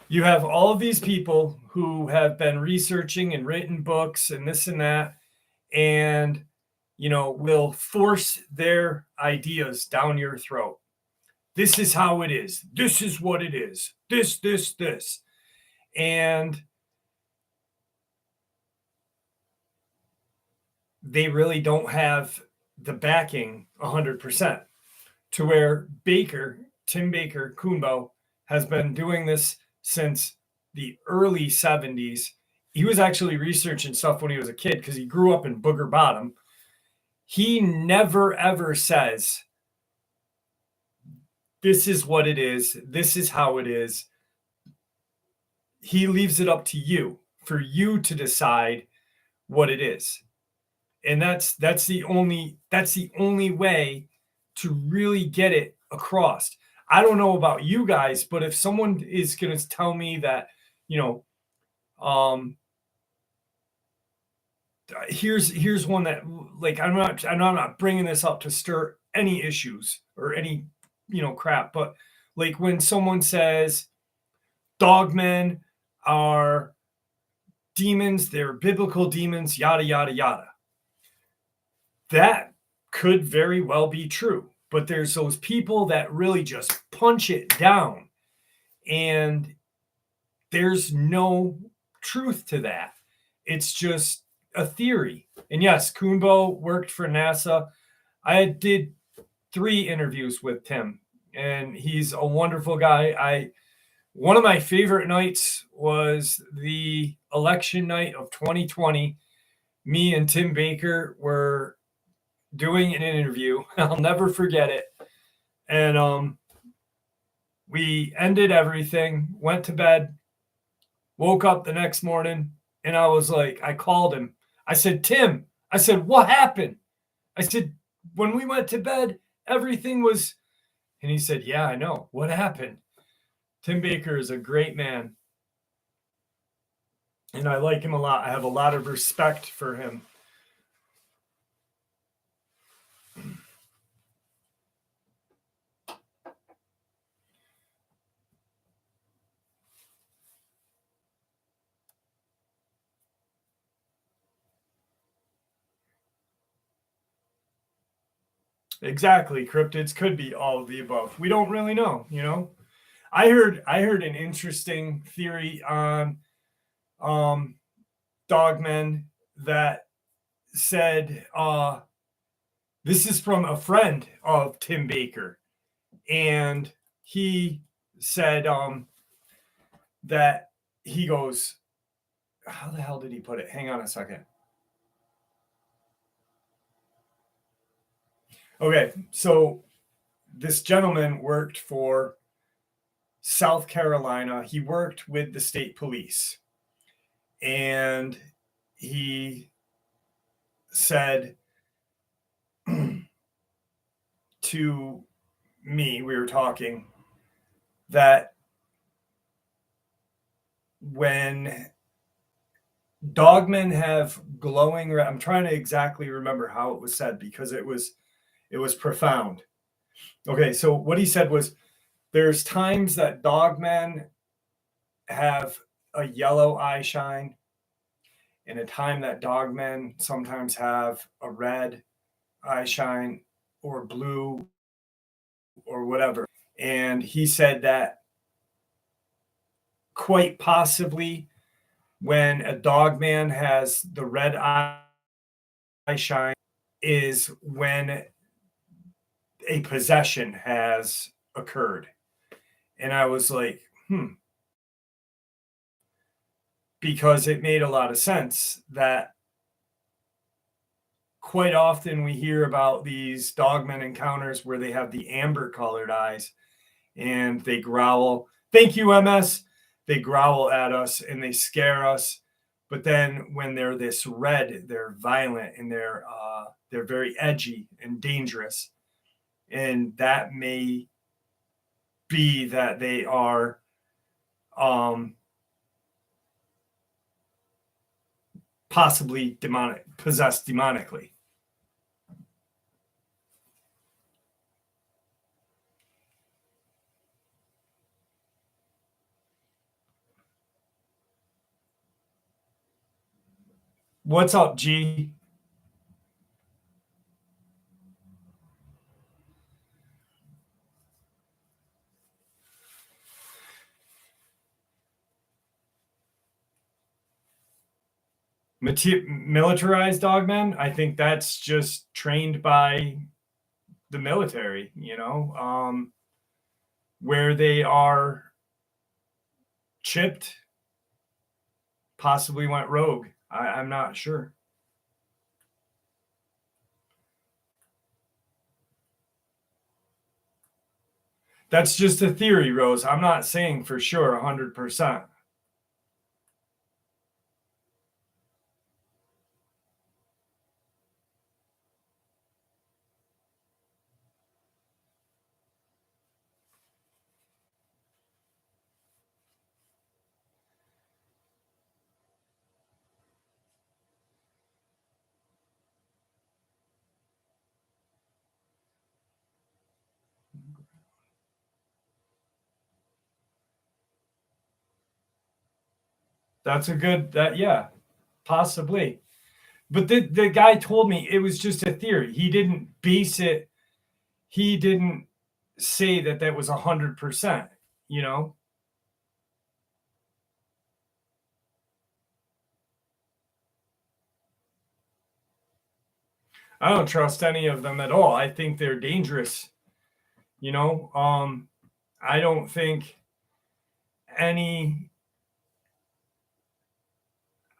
You have all of these people who have been researching and written books and this and that, and will force their ideas down your throat. This is how it is. This is what it is. This. And they really don't have the backing 100%, to where Tim Baker, Kuhnbo, has been doing this since the early 70s. He was actually researching stuff when he was a kid because he grew up in Booger Bottom. He never, ever says, this is what it is. This is how it is. He leaves it up to you, for you to decide what it is. And that's the only way to really get it across. I don't know about you guys, but if someone is going to tell me that, you know, here's one that, like, I'm not bringing this up to stir any issues or any, crap, but like when someone says dogmen are demons, they're biblical demons, yada yada yada. That could very well be true, but there's those people that really just punch it down, and there's no truth to that. It's just a theory. And yes, Kuhnbo worked for NASA. I did 3 interviews with Tim, and he's a wonderful guy. One of my favorite nights was the election night of 2020. Me and Tim Baker were doing an interview. I'll never forget it. And we ended everything, went to bed, woke up the next morning, and I was like, I called him. I said, Tim, I said, what happened? I said, when we went to bed, everything was, and he said, yeah, I know. What happened? Tim Baker is a great man, and I like him a lot. I have a lot of respect for him. Exactly. Cryptids could be all of the above. We don't really know. I heard an interesting theory on dogmen that said this is from a friend of Tim Baker, and he said that he goes, how the hell did he put it? Hang on a second. Okay, so this gentleman worked for South Carolina. He worked with the state police, and he said to me, we were talking, that when dogmen have glowing red, I'm trying to exactly remember how it was said because it was profound. Okay, so what he said was there's times that dogmen have a yellow eye shine, and a time that dogmen sometimes have a red eye shine or blue or whatever. And he said that quite possibly when a dogman has the red eye shine is when a possession has occurred. And I was like, because it made a lot of sense that quite often we hear about these dogman encounters where they have the amber colored eyes and they growl. Thank you, MS. They growl at us and they scare us. But then when they're this red, they're violent and they're very edgy and dangerous. And that may be that they are possibly possessed demonically. What's up, G? Militarized dogmen, I think that's just trained by the military, where they are chipped, possibly went rogue. I'm not sure. That's just a theory, Rose. I'm not saying for sure 100%. That's a good yeah, possibly. But the guy told me it was just a theory. He didn't base it. He didn't say that that was 100%. You know, I don't trust any of them at all. I think they're dangerous. You know, I don't think any.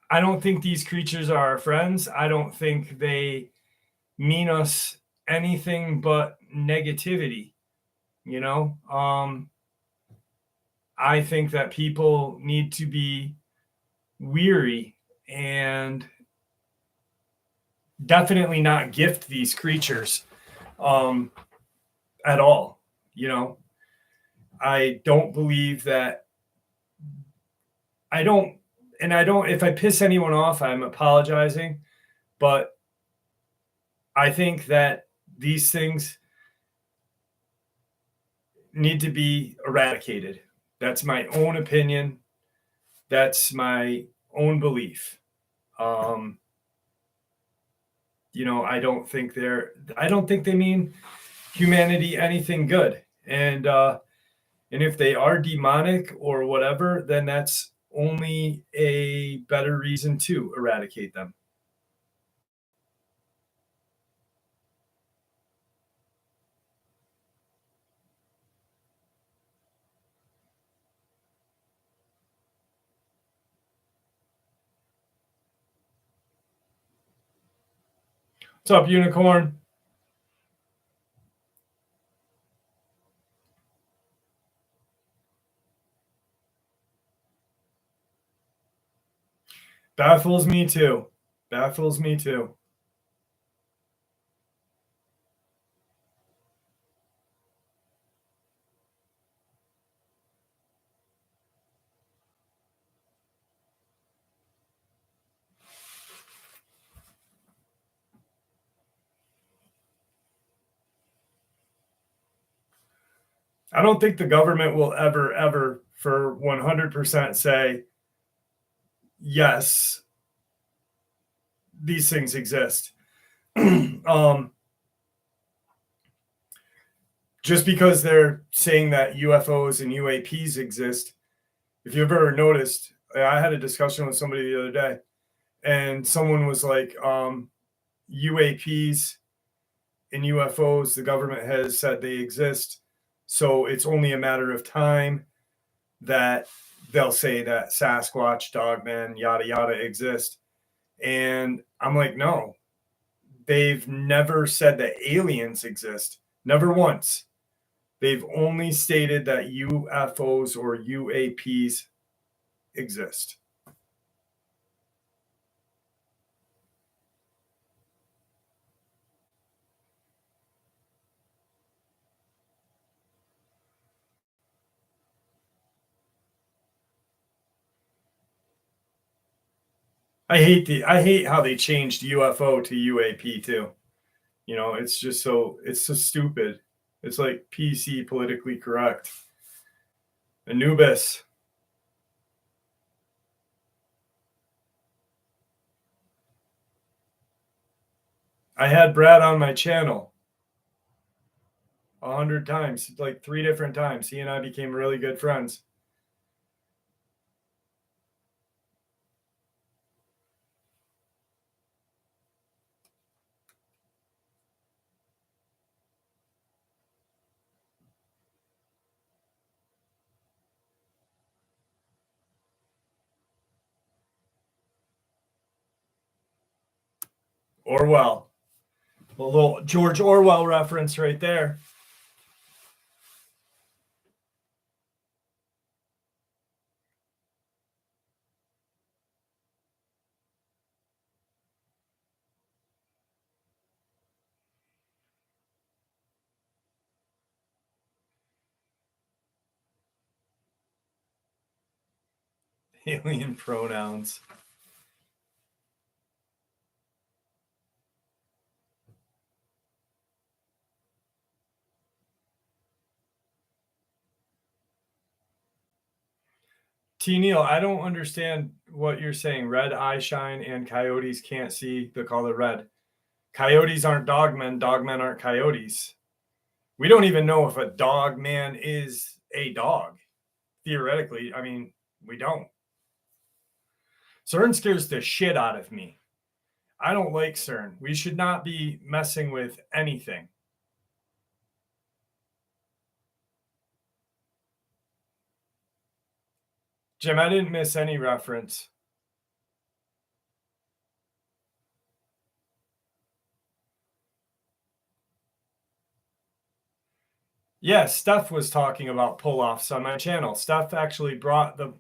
I don't think these creatures are our friends. I don't think they mean us anything but negativity. You know, I think that people need to be weary and definitely not gift these creatures um, at all. You know, I don't believe that. I don't, and I don't. If I piss anyone off, I'm apologizing. But I think that these things need to be eradicated. That's my own opinion. That's my own belief. Um, you know, I don't think they mean humanity anything good. And if they are demonic or whatever, then that's only a better reason to eradicate them. What's up, Unicorn? Baffles me too. Baffles me too. I don't think the government will ever, for 100% say, yes, these things exist. Just because they're saying that UFOs and UAPs exist, if you've ever noticed, I had a discussion with somebody the other day, and someone was like, UAPs and UFOs, the government has said they exist. So it's only a matter of time that they'll say that Sasquatch, Dogman, yada, yada exist. And I'm like, no, they've never said that aliens exist. Never once. They've only stated that UFOs or UAPs exist. I hate how they changed UFO to UAP too. You know, it's so stupid. It's like PC, politically correct. Anubis. I had Brad on my channel 100 times, like 3 different times. He and I became really good friends. Orwell. A little George Orwell reference right there. Alien pronouns. T. Neal, I don't understand what you're saying. Red eye shine and coyotes can't see the color red. Coyotes aren't dogmen. Dogmen aren't coyotes. We don't even know if a dog man is a dog. Theoretically, I mean, we don't. CERN scares the shit out of me. I don't like CERN. We should not be messing with anything. Jim, I didn't miss any reference. Yeah, Steph was talking about pull-offs on my channel. Steph actually brought the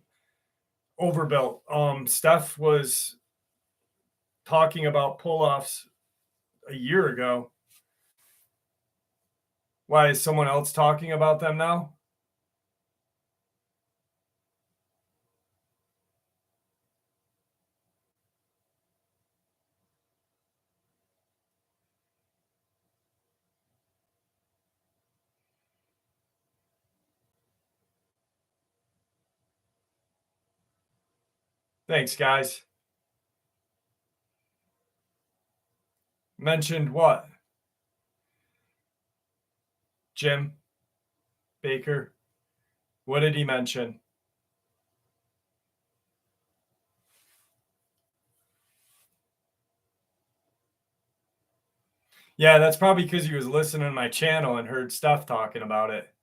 overbuilt. Steph was talking about pull-offs a year ago. Why is someone else talking about them now? Thanks, guys. Mentioned what? Jim Baker. What did he mention? Yeah, that's probably because he was listening to my channel and heard Steph talking about it.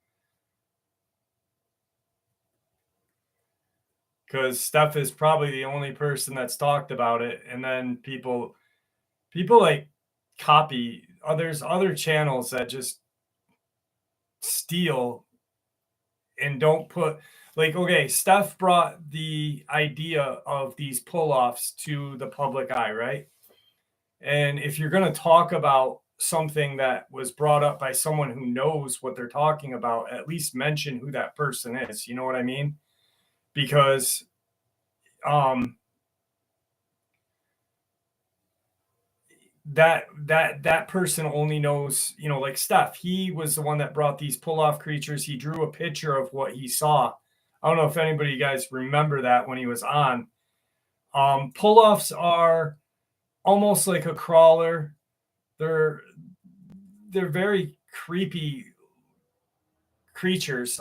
Because Steph is probably the only person that's talked about it. And then people like copy. There's other channels that just steal and don't put, like, okay, Steph brought the idea of these pull-offs to the public eye, right? And if you're going to talk about something that was brought up by someone who knows what they're talking about, at least mention who that person is. You know what I mean? Because that person only knows, you know, like Steph. He was the one that brought these pull-off creatures. He drew a picture of what he saw. I don't know if anybody you guys remember that when he was on. Pull-offs are almost like a crawler. They're very creepy creatures.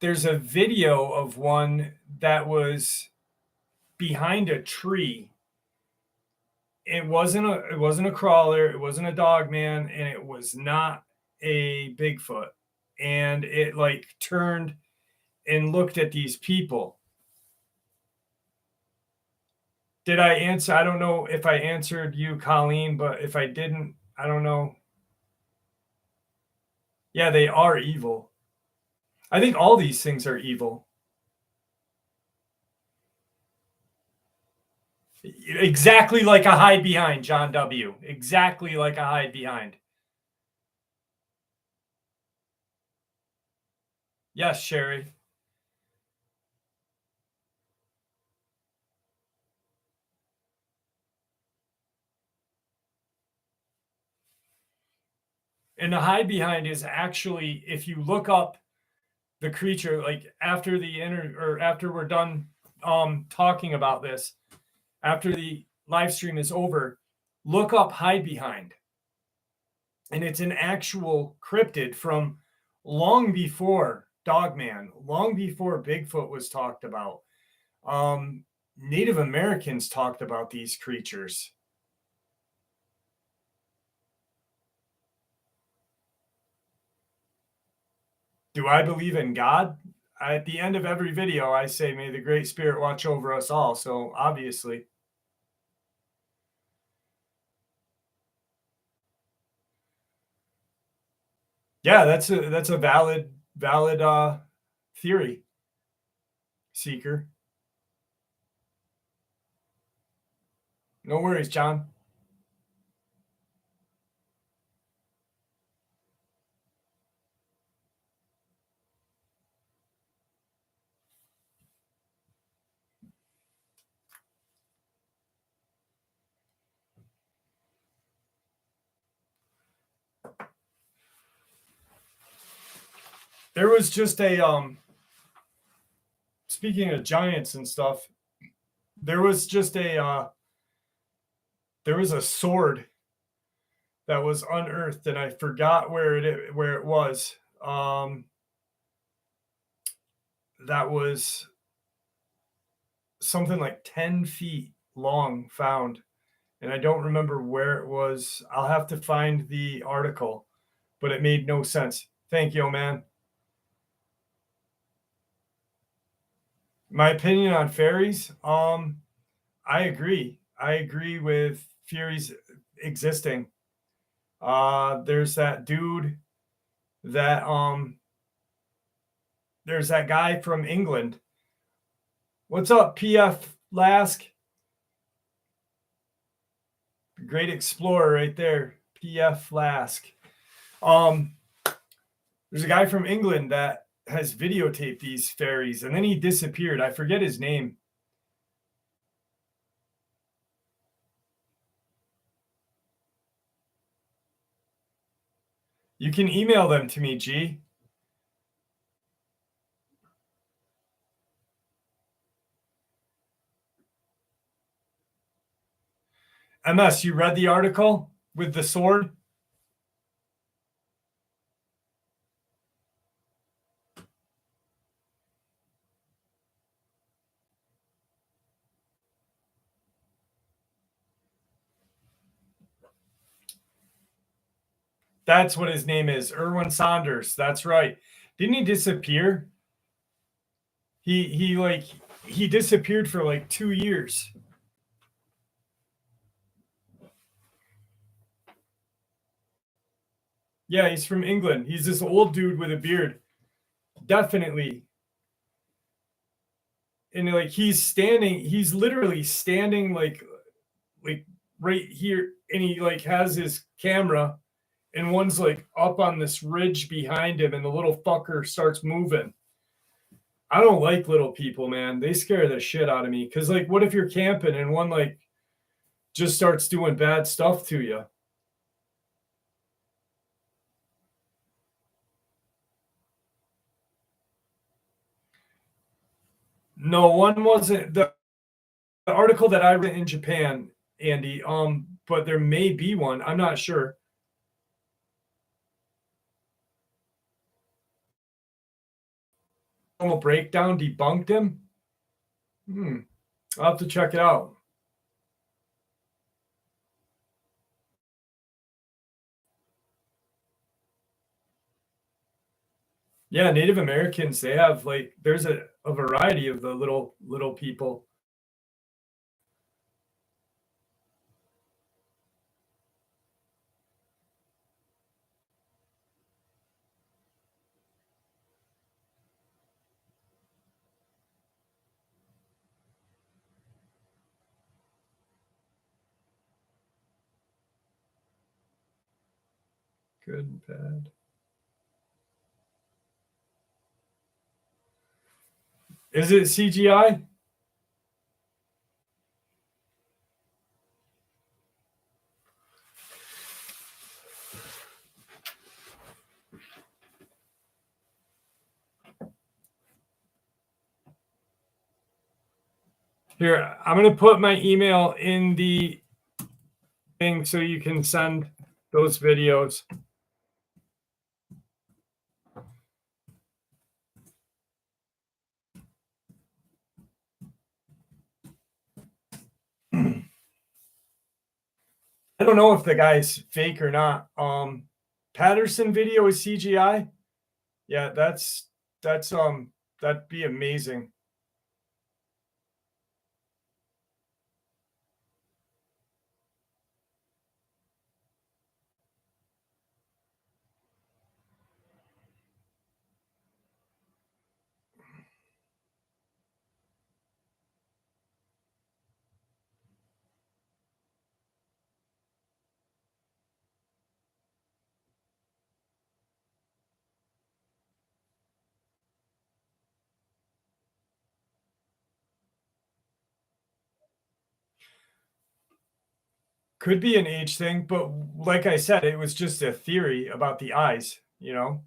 There's a video of one that was behind a tree. It wasn't a crawler, it wasn't a dog man, and it was not a Bigfoot. And it like turned and looked at these people. Did I answer? I don't know if I answered you, Colleen, but if I didn't, I don't know. Yeah, they are evil. I think all these things are evil. Exactly like a hide behind, John W. Exactly like a hide behind. Yes, Sherry. And the hide behind is actually, if you look up the creature, like after after we're done talking about this, after the live stream is over, look up hide behind. And it's an actual cryptid from long before Dogman, long before Bigfoot was talked about. Native Americans talked about these creatures. Do I believe in God? At the end of every video, I say, may the Great Spirit watch over us all. So obviously. Yeah, that's a valid theory, Seeker. No worries, John. There was just a speaking of giants and stuff, there was just a there was a sword that was unearthed, and I forgot where it was. That was something like 10 feet long found, and I don't remember where it was. I'll have to find the article, but it made no sense. Thank you, man. My opinion on fairies, I agree. I agree with fairies existing. There's that dude that there's that guy from England. What's up, PF Lask? Great explorer right there, PF Flask. There's a guy from England that has videotaped these fairies, and then he disappeared. I forget his name. You can email them to me, G. MS, you read the article with the sword? That's what his name is. Erwin Saunders. That's right. Didn't he disappear? He disappeared for like 2 years. Yeah, he's from England. He's this old dude with a beard. Definitely. And like he's literally standing like right here, and he like has his camera, and one's like up on this ridge behind him, and the little fucker starts moving. I don't like little people, man. They scare the shit out of me. Cause like, what if you're camping and one like just starts doing bad stuff to you? No, one wasn't the article that I read in Japan, Andy. But there may be one. I'm not sure. Breakdown debunked him. I'll have to check it out. Yeah, Native Americans, they have like there's a variety of the little people. Good and bad. Is it CGI? Here, I'm going to put my email in the thing so you can send those videos. I don't know if the guy's fake or not. Patterson video is CGI. Yeah, that'd be amazing. Could be an age thing, but like I said, it was just a theory about the eyes, you know?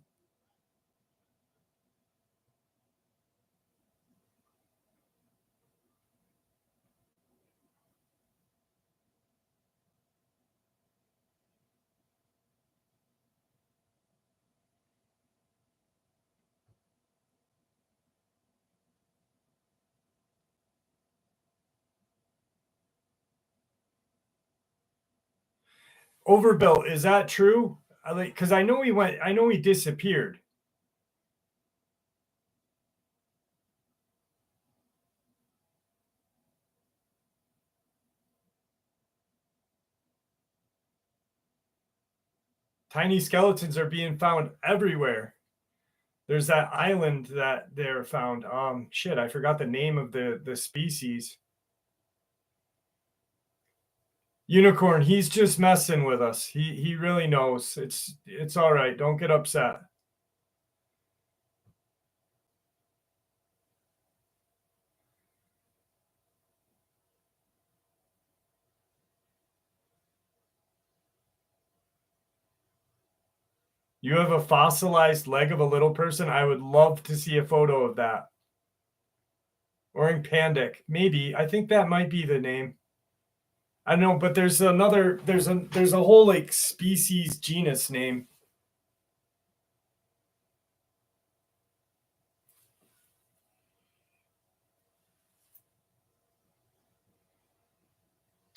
Overbuilt, is that true? Because I know he disappeared. Tiny skeletons are being found everywhere. There's that island that they're found. Shit, I forgot the name of the species. Unicorn, he's just messing with us. He really knows. It's all right. Don't get upset. You have a fossilized leg of a little person? I would love to see a photo of that. Oring pandic, maybe. I think that might be the name. I don't know, but there's a whole like species genus name.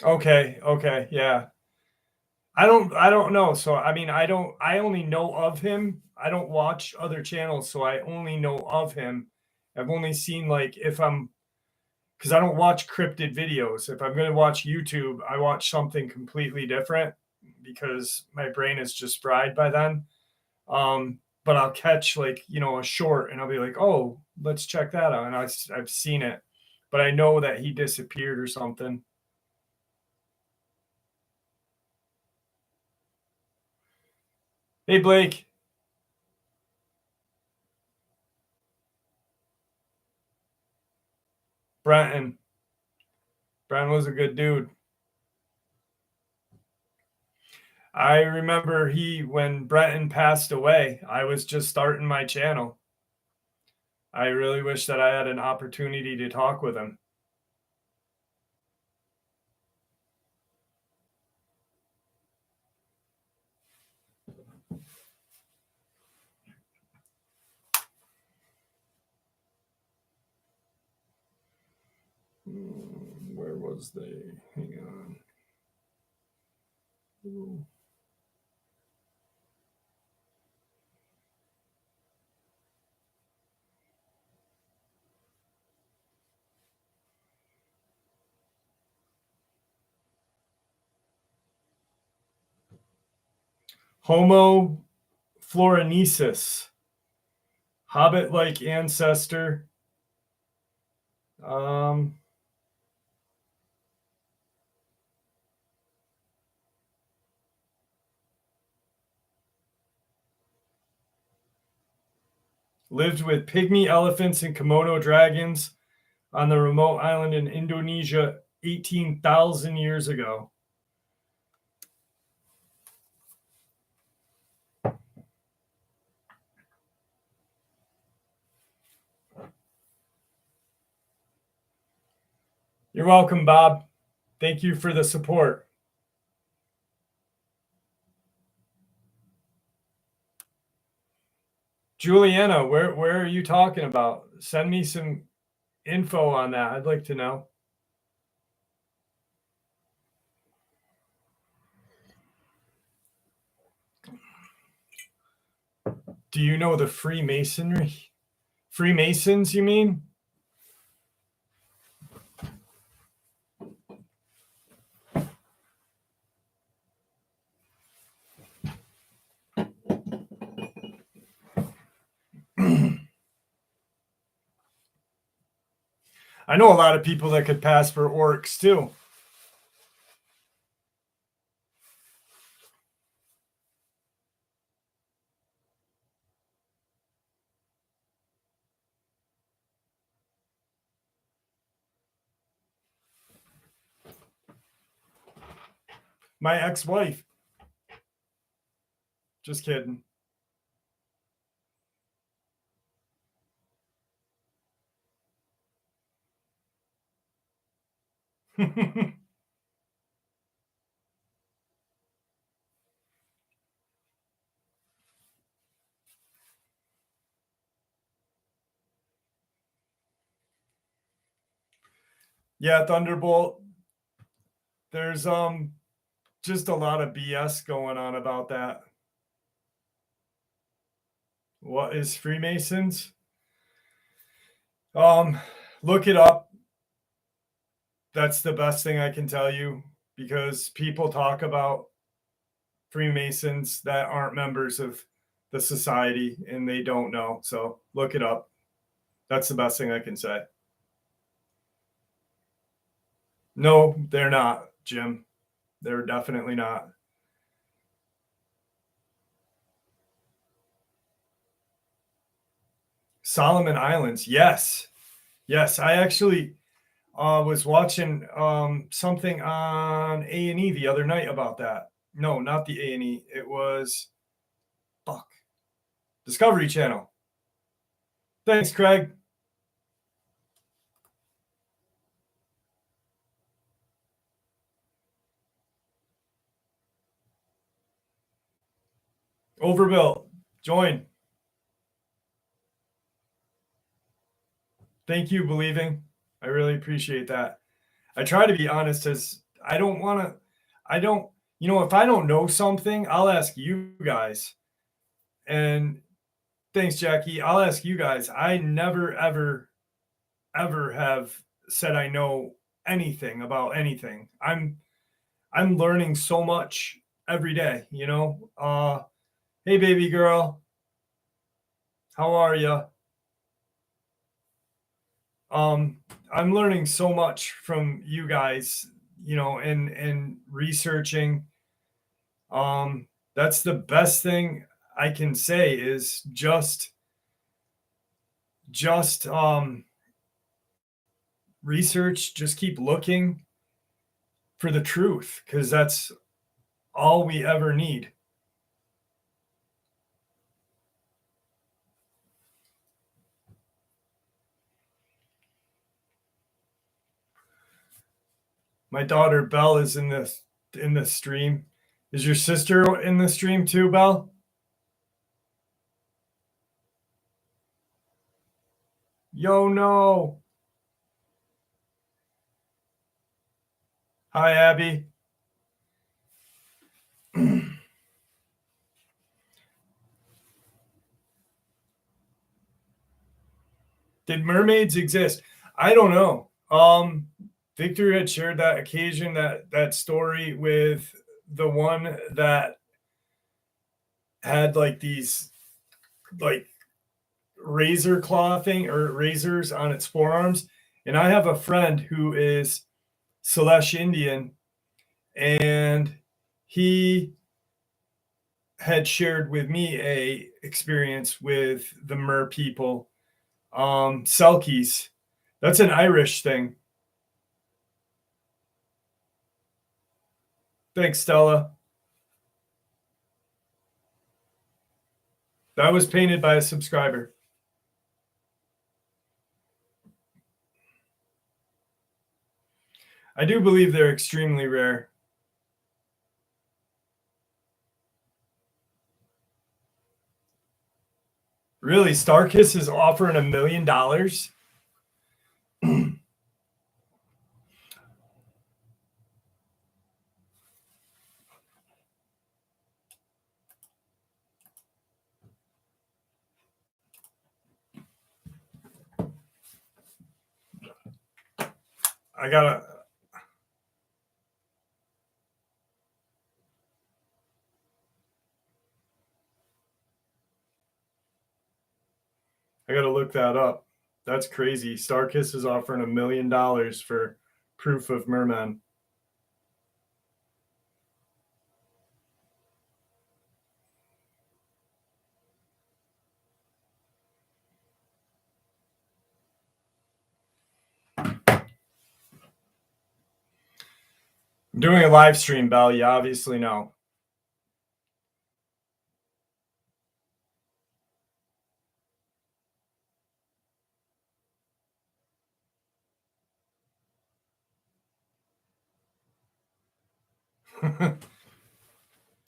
Okay, yeah. I don't know. So I mean, I only know of him. I don't watch other channels, so I only know of him. I've only seen like if I'm because I don't watch cryptid videos. If I'm going to watch YouTube, I watch something completely different because my brain is just fried by then. But I'll catch like, a short and I'll be like, oh, let's check that out. And I've seen it, but I know that he disappeared or something. Hey, Blake. Brenton. Brenton was a good dude. I remember when Brenton passed away, I was just starting my channel. I really wish that I had an opportunity to talk with him. Where was they? Hang on. Ooh. Homo florensis, hobbit-like ancestor. Lived with pygmy elephants and Komodo dragons on the remote island in Indonesia 18,000 years ago. You're welcome, Bob. Thank you for the support. Juliana, where are you talking about? Send me some info on that. I'd like to know. Do you know the Freemasonry? Freemasons, you mean? I know a lot of people that could pass for orcs too. My ex-wife. Just kidding. Yeah, Thunderbolt. There's just a lot of BS going on about that. What is Freemasons? Look it up. That's the best thing I can tell you, because people talk about Freemasons that aren't members of the society and they don't know. So look it up. That's the best thing I can say. No, they're not, Jim. They're definitely not. Solomon Islands. Yes. Yes. I actually was watching something on A&E the other night about that. No, not the A&E. It was Discovery Channel. Thanks, Craig. Overbuilt. Join. Thank you, Believing. I really appreciate that. I try to be honest, as I don't want to, if I don't know something, I'll ask you guys. And thanks, Jackie. I'll ask you guys. I never, ever, ever have said I know anything about anything. I'm learning so much every day, Hey, baby girl. How are you? I'm learning so much from you guys, and researching. That's the best thing I can say is just research, just keep looking for the truth, because that's all we ever need. My daughter Belle is in the stream. Is your sister in the stream too, Belle? Yo, no. Hi, Abby. Did mermaids exist? I don't know. Victor had shared that occasion, that story with the one that had like these like razor claw thing or razors on its forearms. And I have a friend who is Salish Indian, and he had shared with me a experience with the mer people, Selkies. That's an Irish thing. Thanks, Stella. That was painted by a subscriber. I do believe they're extremely rare. Really, Starkiss is offering $1 million? I gotta look that up. That's crazy. Starkiss is offering $1 million for proof of merman. I'm doing a live stream, Bell. You obviously know.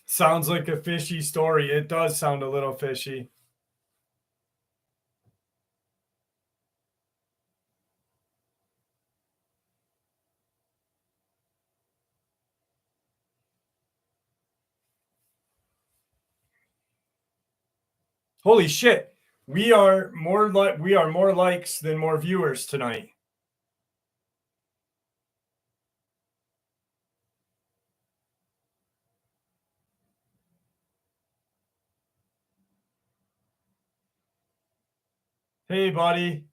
Sounds like a fishy story. It does sound a little fishy. Holy shit. We are more likes than more viewers tonight. Hey, buddy.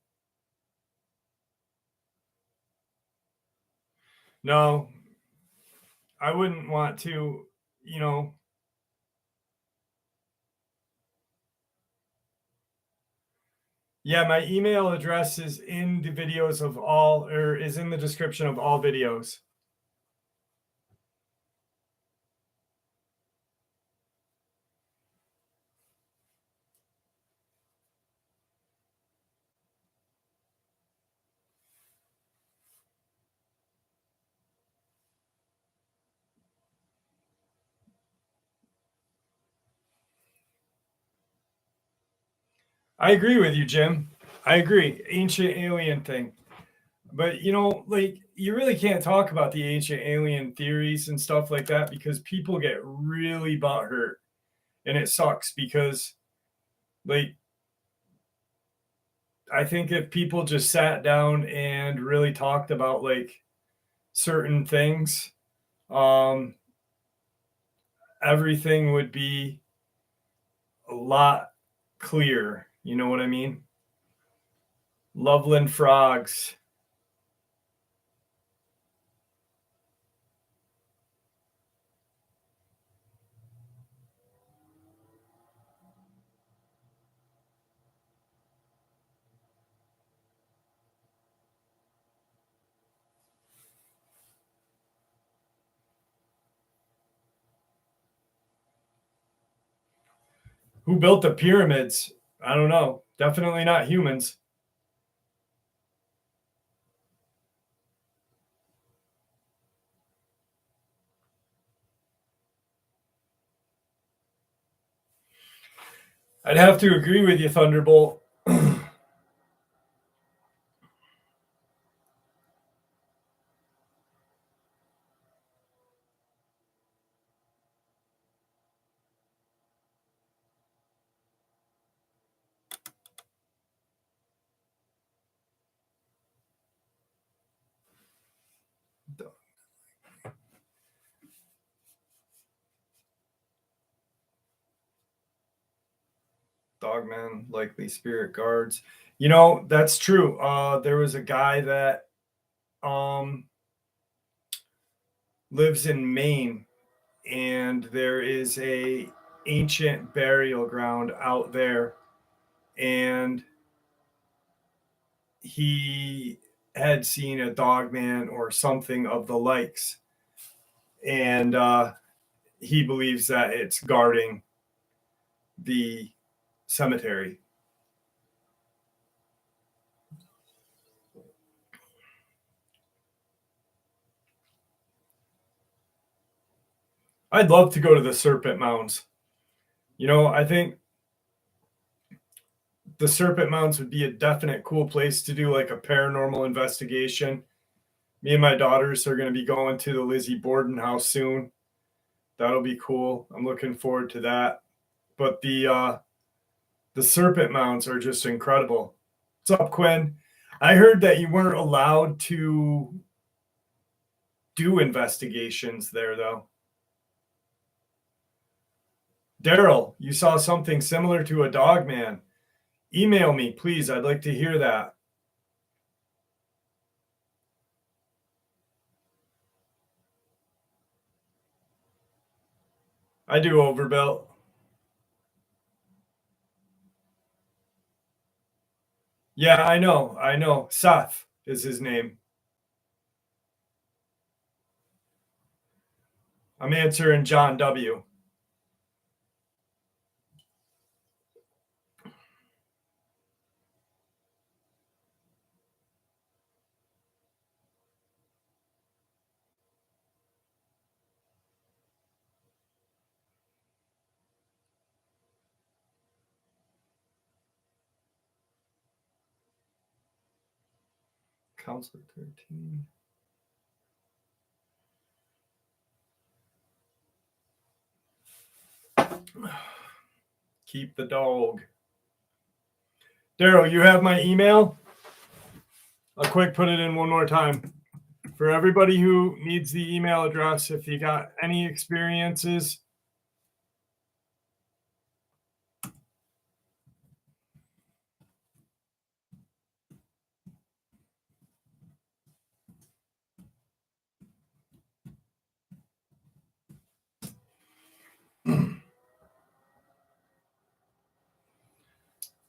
No, I wouldn't want to, you know. Yeah, my email address is in the videos of all, or is in the description of all videos. I agree with you, Jim. I agree. Ancient alien thing. But like you really can't talk about the ancient alien theories and stuff like that because people get really butthurt, and it sucks because like I think if people just sat down and really talked about like certain things, um, everything would be a lot clearer. You know what I mean? Loveland frogs. Who built the pyramids? I don't know. Definitely not humans. I'd have to agree with you, Thunderbolt. Dogman, likely spirit guards. That's true. There was a guy that um, lives in Maine, and there is a ancient burial ground out there, and he had seen a dogman or something of the likes, and he believes that it's guarding the cemetery. I'd love to go to the Serpent Mounds. I think the Serpent Mounds would be a definite cool place to do like a paranormal investigation. Me and my daughters are going to be going to the Lizzie Borden house soon. That'll be cool. I'm looking forward to that. But the Serpent Mounds are just incredible. What's up, Quinn? I heard that you weren't allowed to do investigations there, though. Daryl, you saw something similar to a dog man. Email me, please. I'd like to hear that. I do, Overbuilt. Yeah, I know. I know. Seth is his name. I'm answering John W. Counselor 13. Keep the dog. Daryl, you have my email? I'll quick put it in one more time. For everybody who needs the email address, if you got any experiences,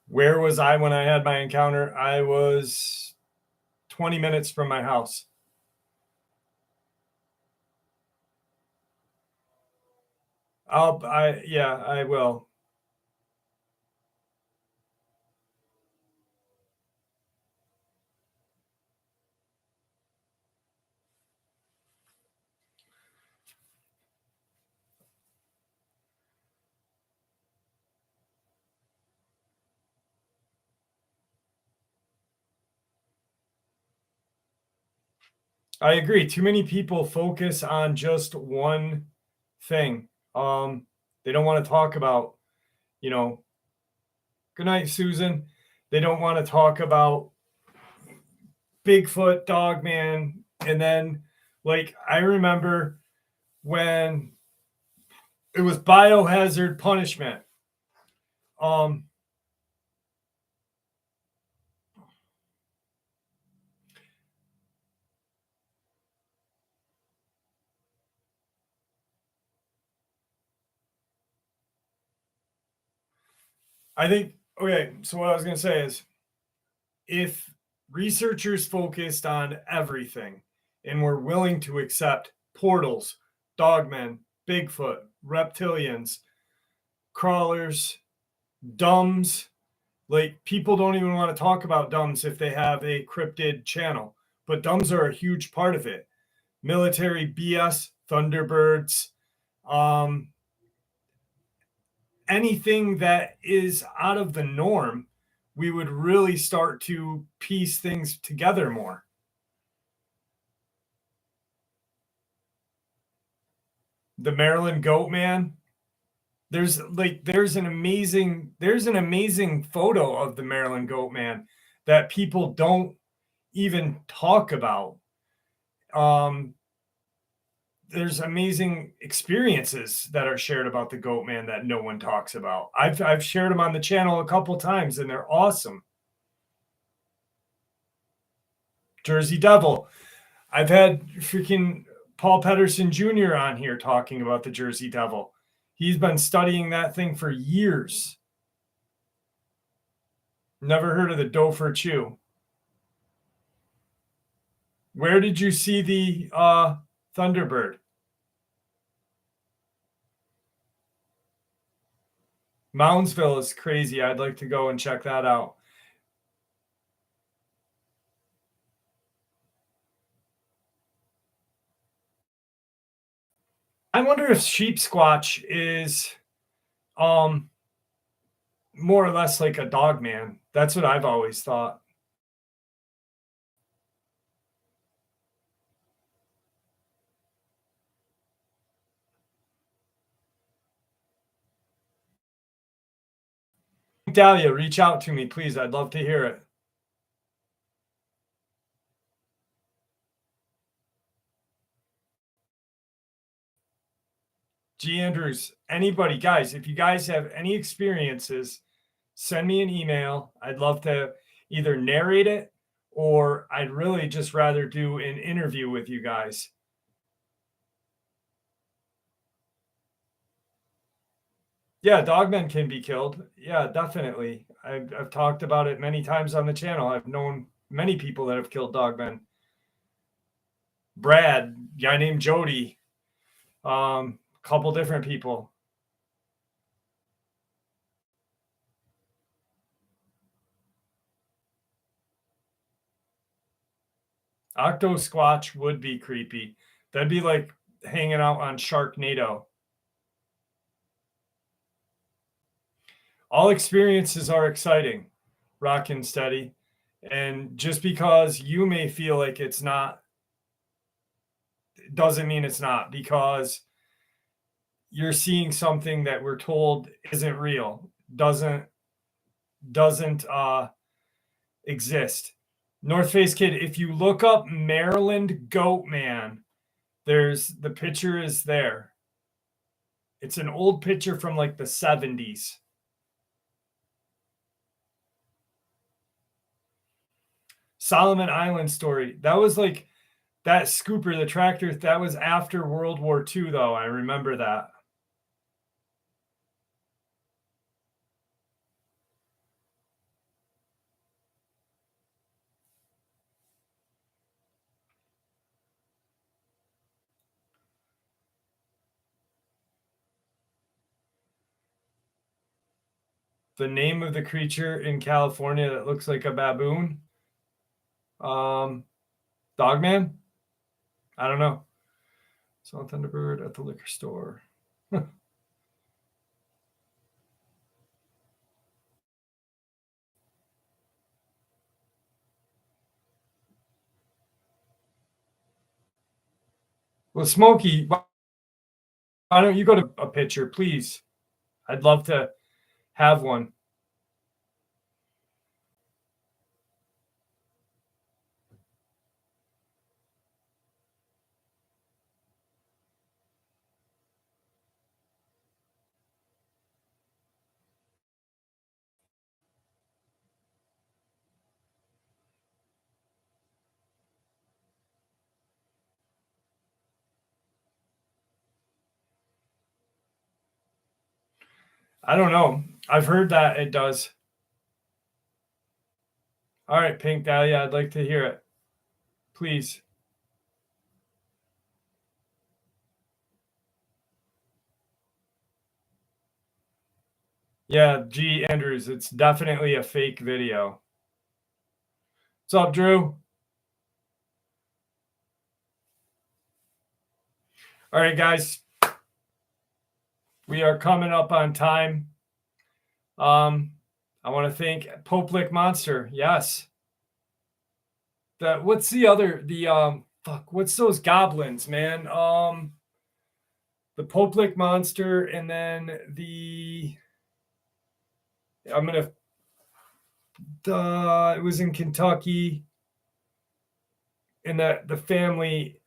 where was I when I had my encounter? I was 20 minutes from my house. I will. I agree. Too many people focus on just one thing. They don't want to talk about, you know, good night, Susan. They don't want to talk about Bigfoot, Dogman. And then, like, I remember when it was biohazard punishment. Um, I think, okay, so what I was going to say is if researchers focused on everything and were willing to accept portals, dogmen, Bigfoot, reptilians, crawlers, dumbs, like people don't even want to talk about dumbs if they have a cryptid channel, but dumbs are a huge part of it. Military BS, Thunderbirds, um, anything that is out of the norm, we would really start to piece things together more. The Maryland Goat Man. There's an amazing photo of the Maryland Goat Man that people don't even talk about. Um, there's amazing experiences that are shared about the Goat Man that no one talks about. I've shared them on the channel a couple times and they're awesome. Jersey Devil. I've had freaking Paul Pedersen Jr. on here talking about the Jersey Devil. He's been studying that thing for years. Never heard of the Dofer Chew. Where did you see the Thunderbird? Moundsville is crazy. I'd like to go and check that out. I wonder if sheep squatch is more or less like a dog man. That's what I've always thought. Dahlia, reach out to me, please. I'd love to hear it. G. Andrews, anybody, guys, if you guys have any experiences, send me an email. I'd love to either narrate it or I'd really just rather do an interview with you guys. Yeah, dogmen can be killed. Yeah, definitely. I've talked about it many times on the channel. I've known many people that have killed dogmen. Brad, guy named Jody, couple different people. Octo Squatch would be creepy. That'd be like hanging out on Sharknado. All experiences are exciting, rock and steady. And just because you may feel like it's not, doesn't mean it's not, because you're seeing something that we're told isn't real. Doesn't doesn't exist. North Face Kid, if you look up Maryland Goat Man, there's the picture is there. It's an old picture from like the 70s. Solomon Island story. That was like that scooper, the tractor, that was after World War II, though. I remember that. The name of the creature in California that looks like a baboon. Dogman? I don't know. Saw Thunderbird at the liquor store. Well, Smokey, why don't you go to a picture, please? I'd love to have one. I don't know. I've heard that it does. All right, Pink Dahlia, I'd like to hear it. Please. Yeah, G. Andrews, it's definitely a fake video. What's up, Drew? All right, guys. We are coming up on time. I want to thank Poplick Monster. Yes. What's the other what's those goblins, man? The Poplick Monster, and then it was in Kentucky, and the family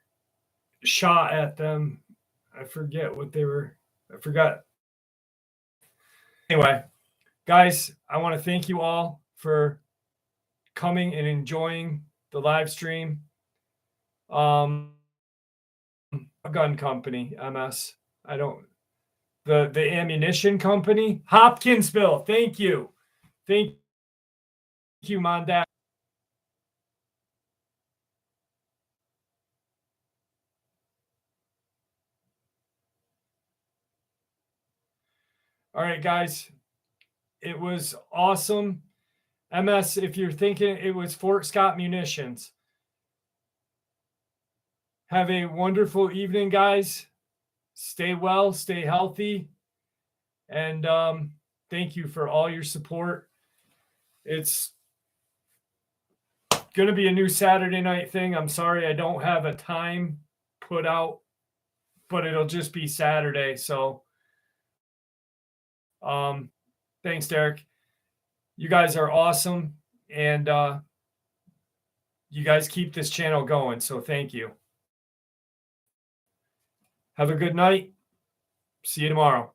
shot at them. I forget what they were. I forgot. Anyway, guys, I want to thank you all for coming and enjoying the live stream. Gun company, MS. The ammunition company, Hopkinsville. Thank you, Mondat. All right, guys, it was awesome. MS, if you're thinking it was Fort Scott Munitions. Have a wonderful evening, guys. Stay well, stay healthy, and thank you for all your support. It's going to be a new Saturday night thing. I'm sorry I don't have a time put out, but it'll just be Saturday. So thanks, Derek. You guys are awesome, and you guys keep this channel going. So thank you. Have a good night. See you tomorrow.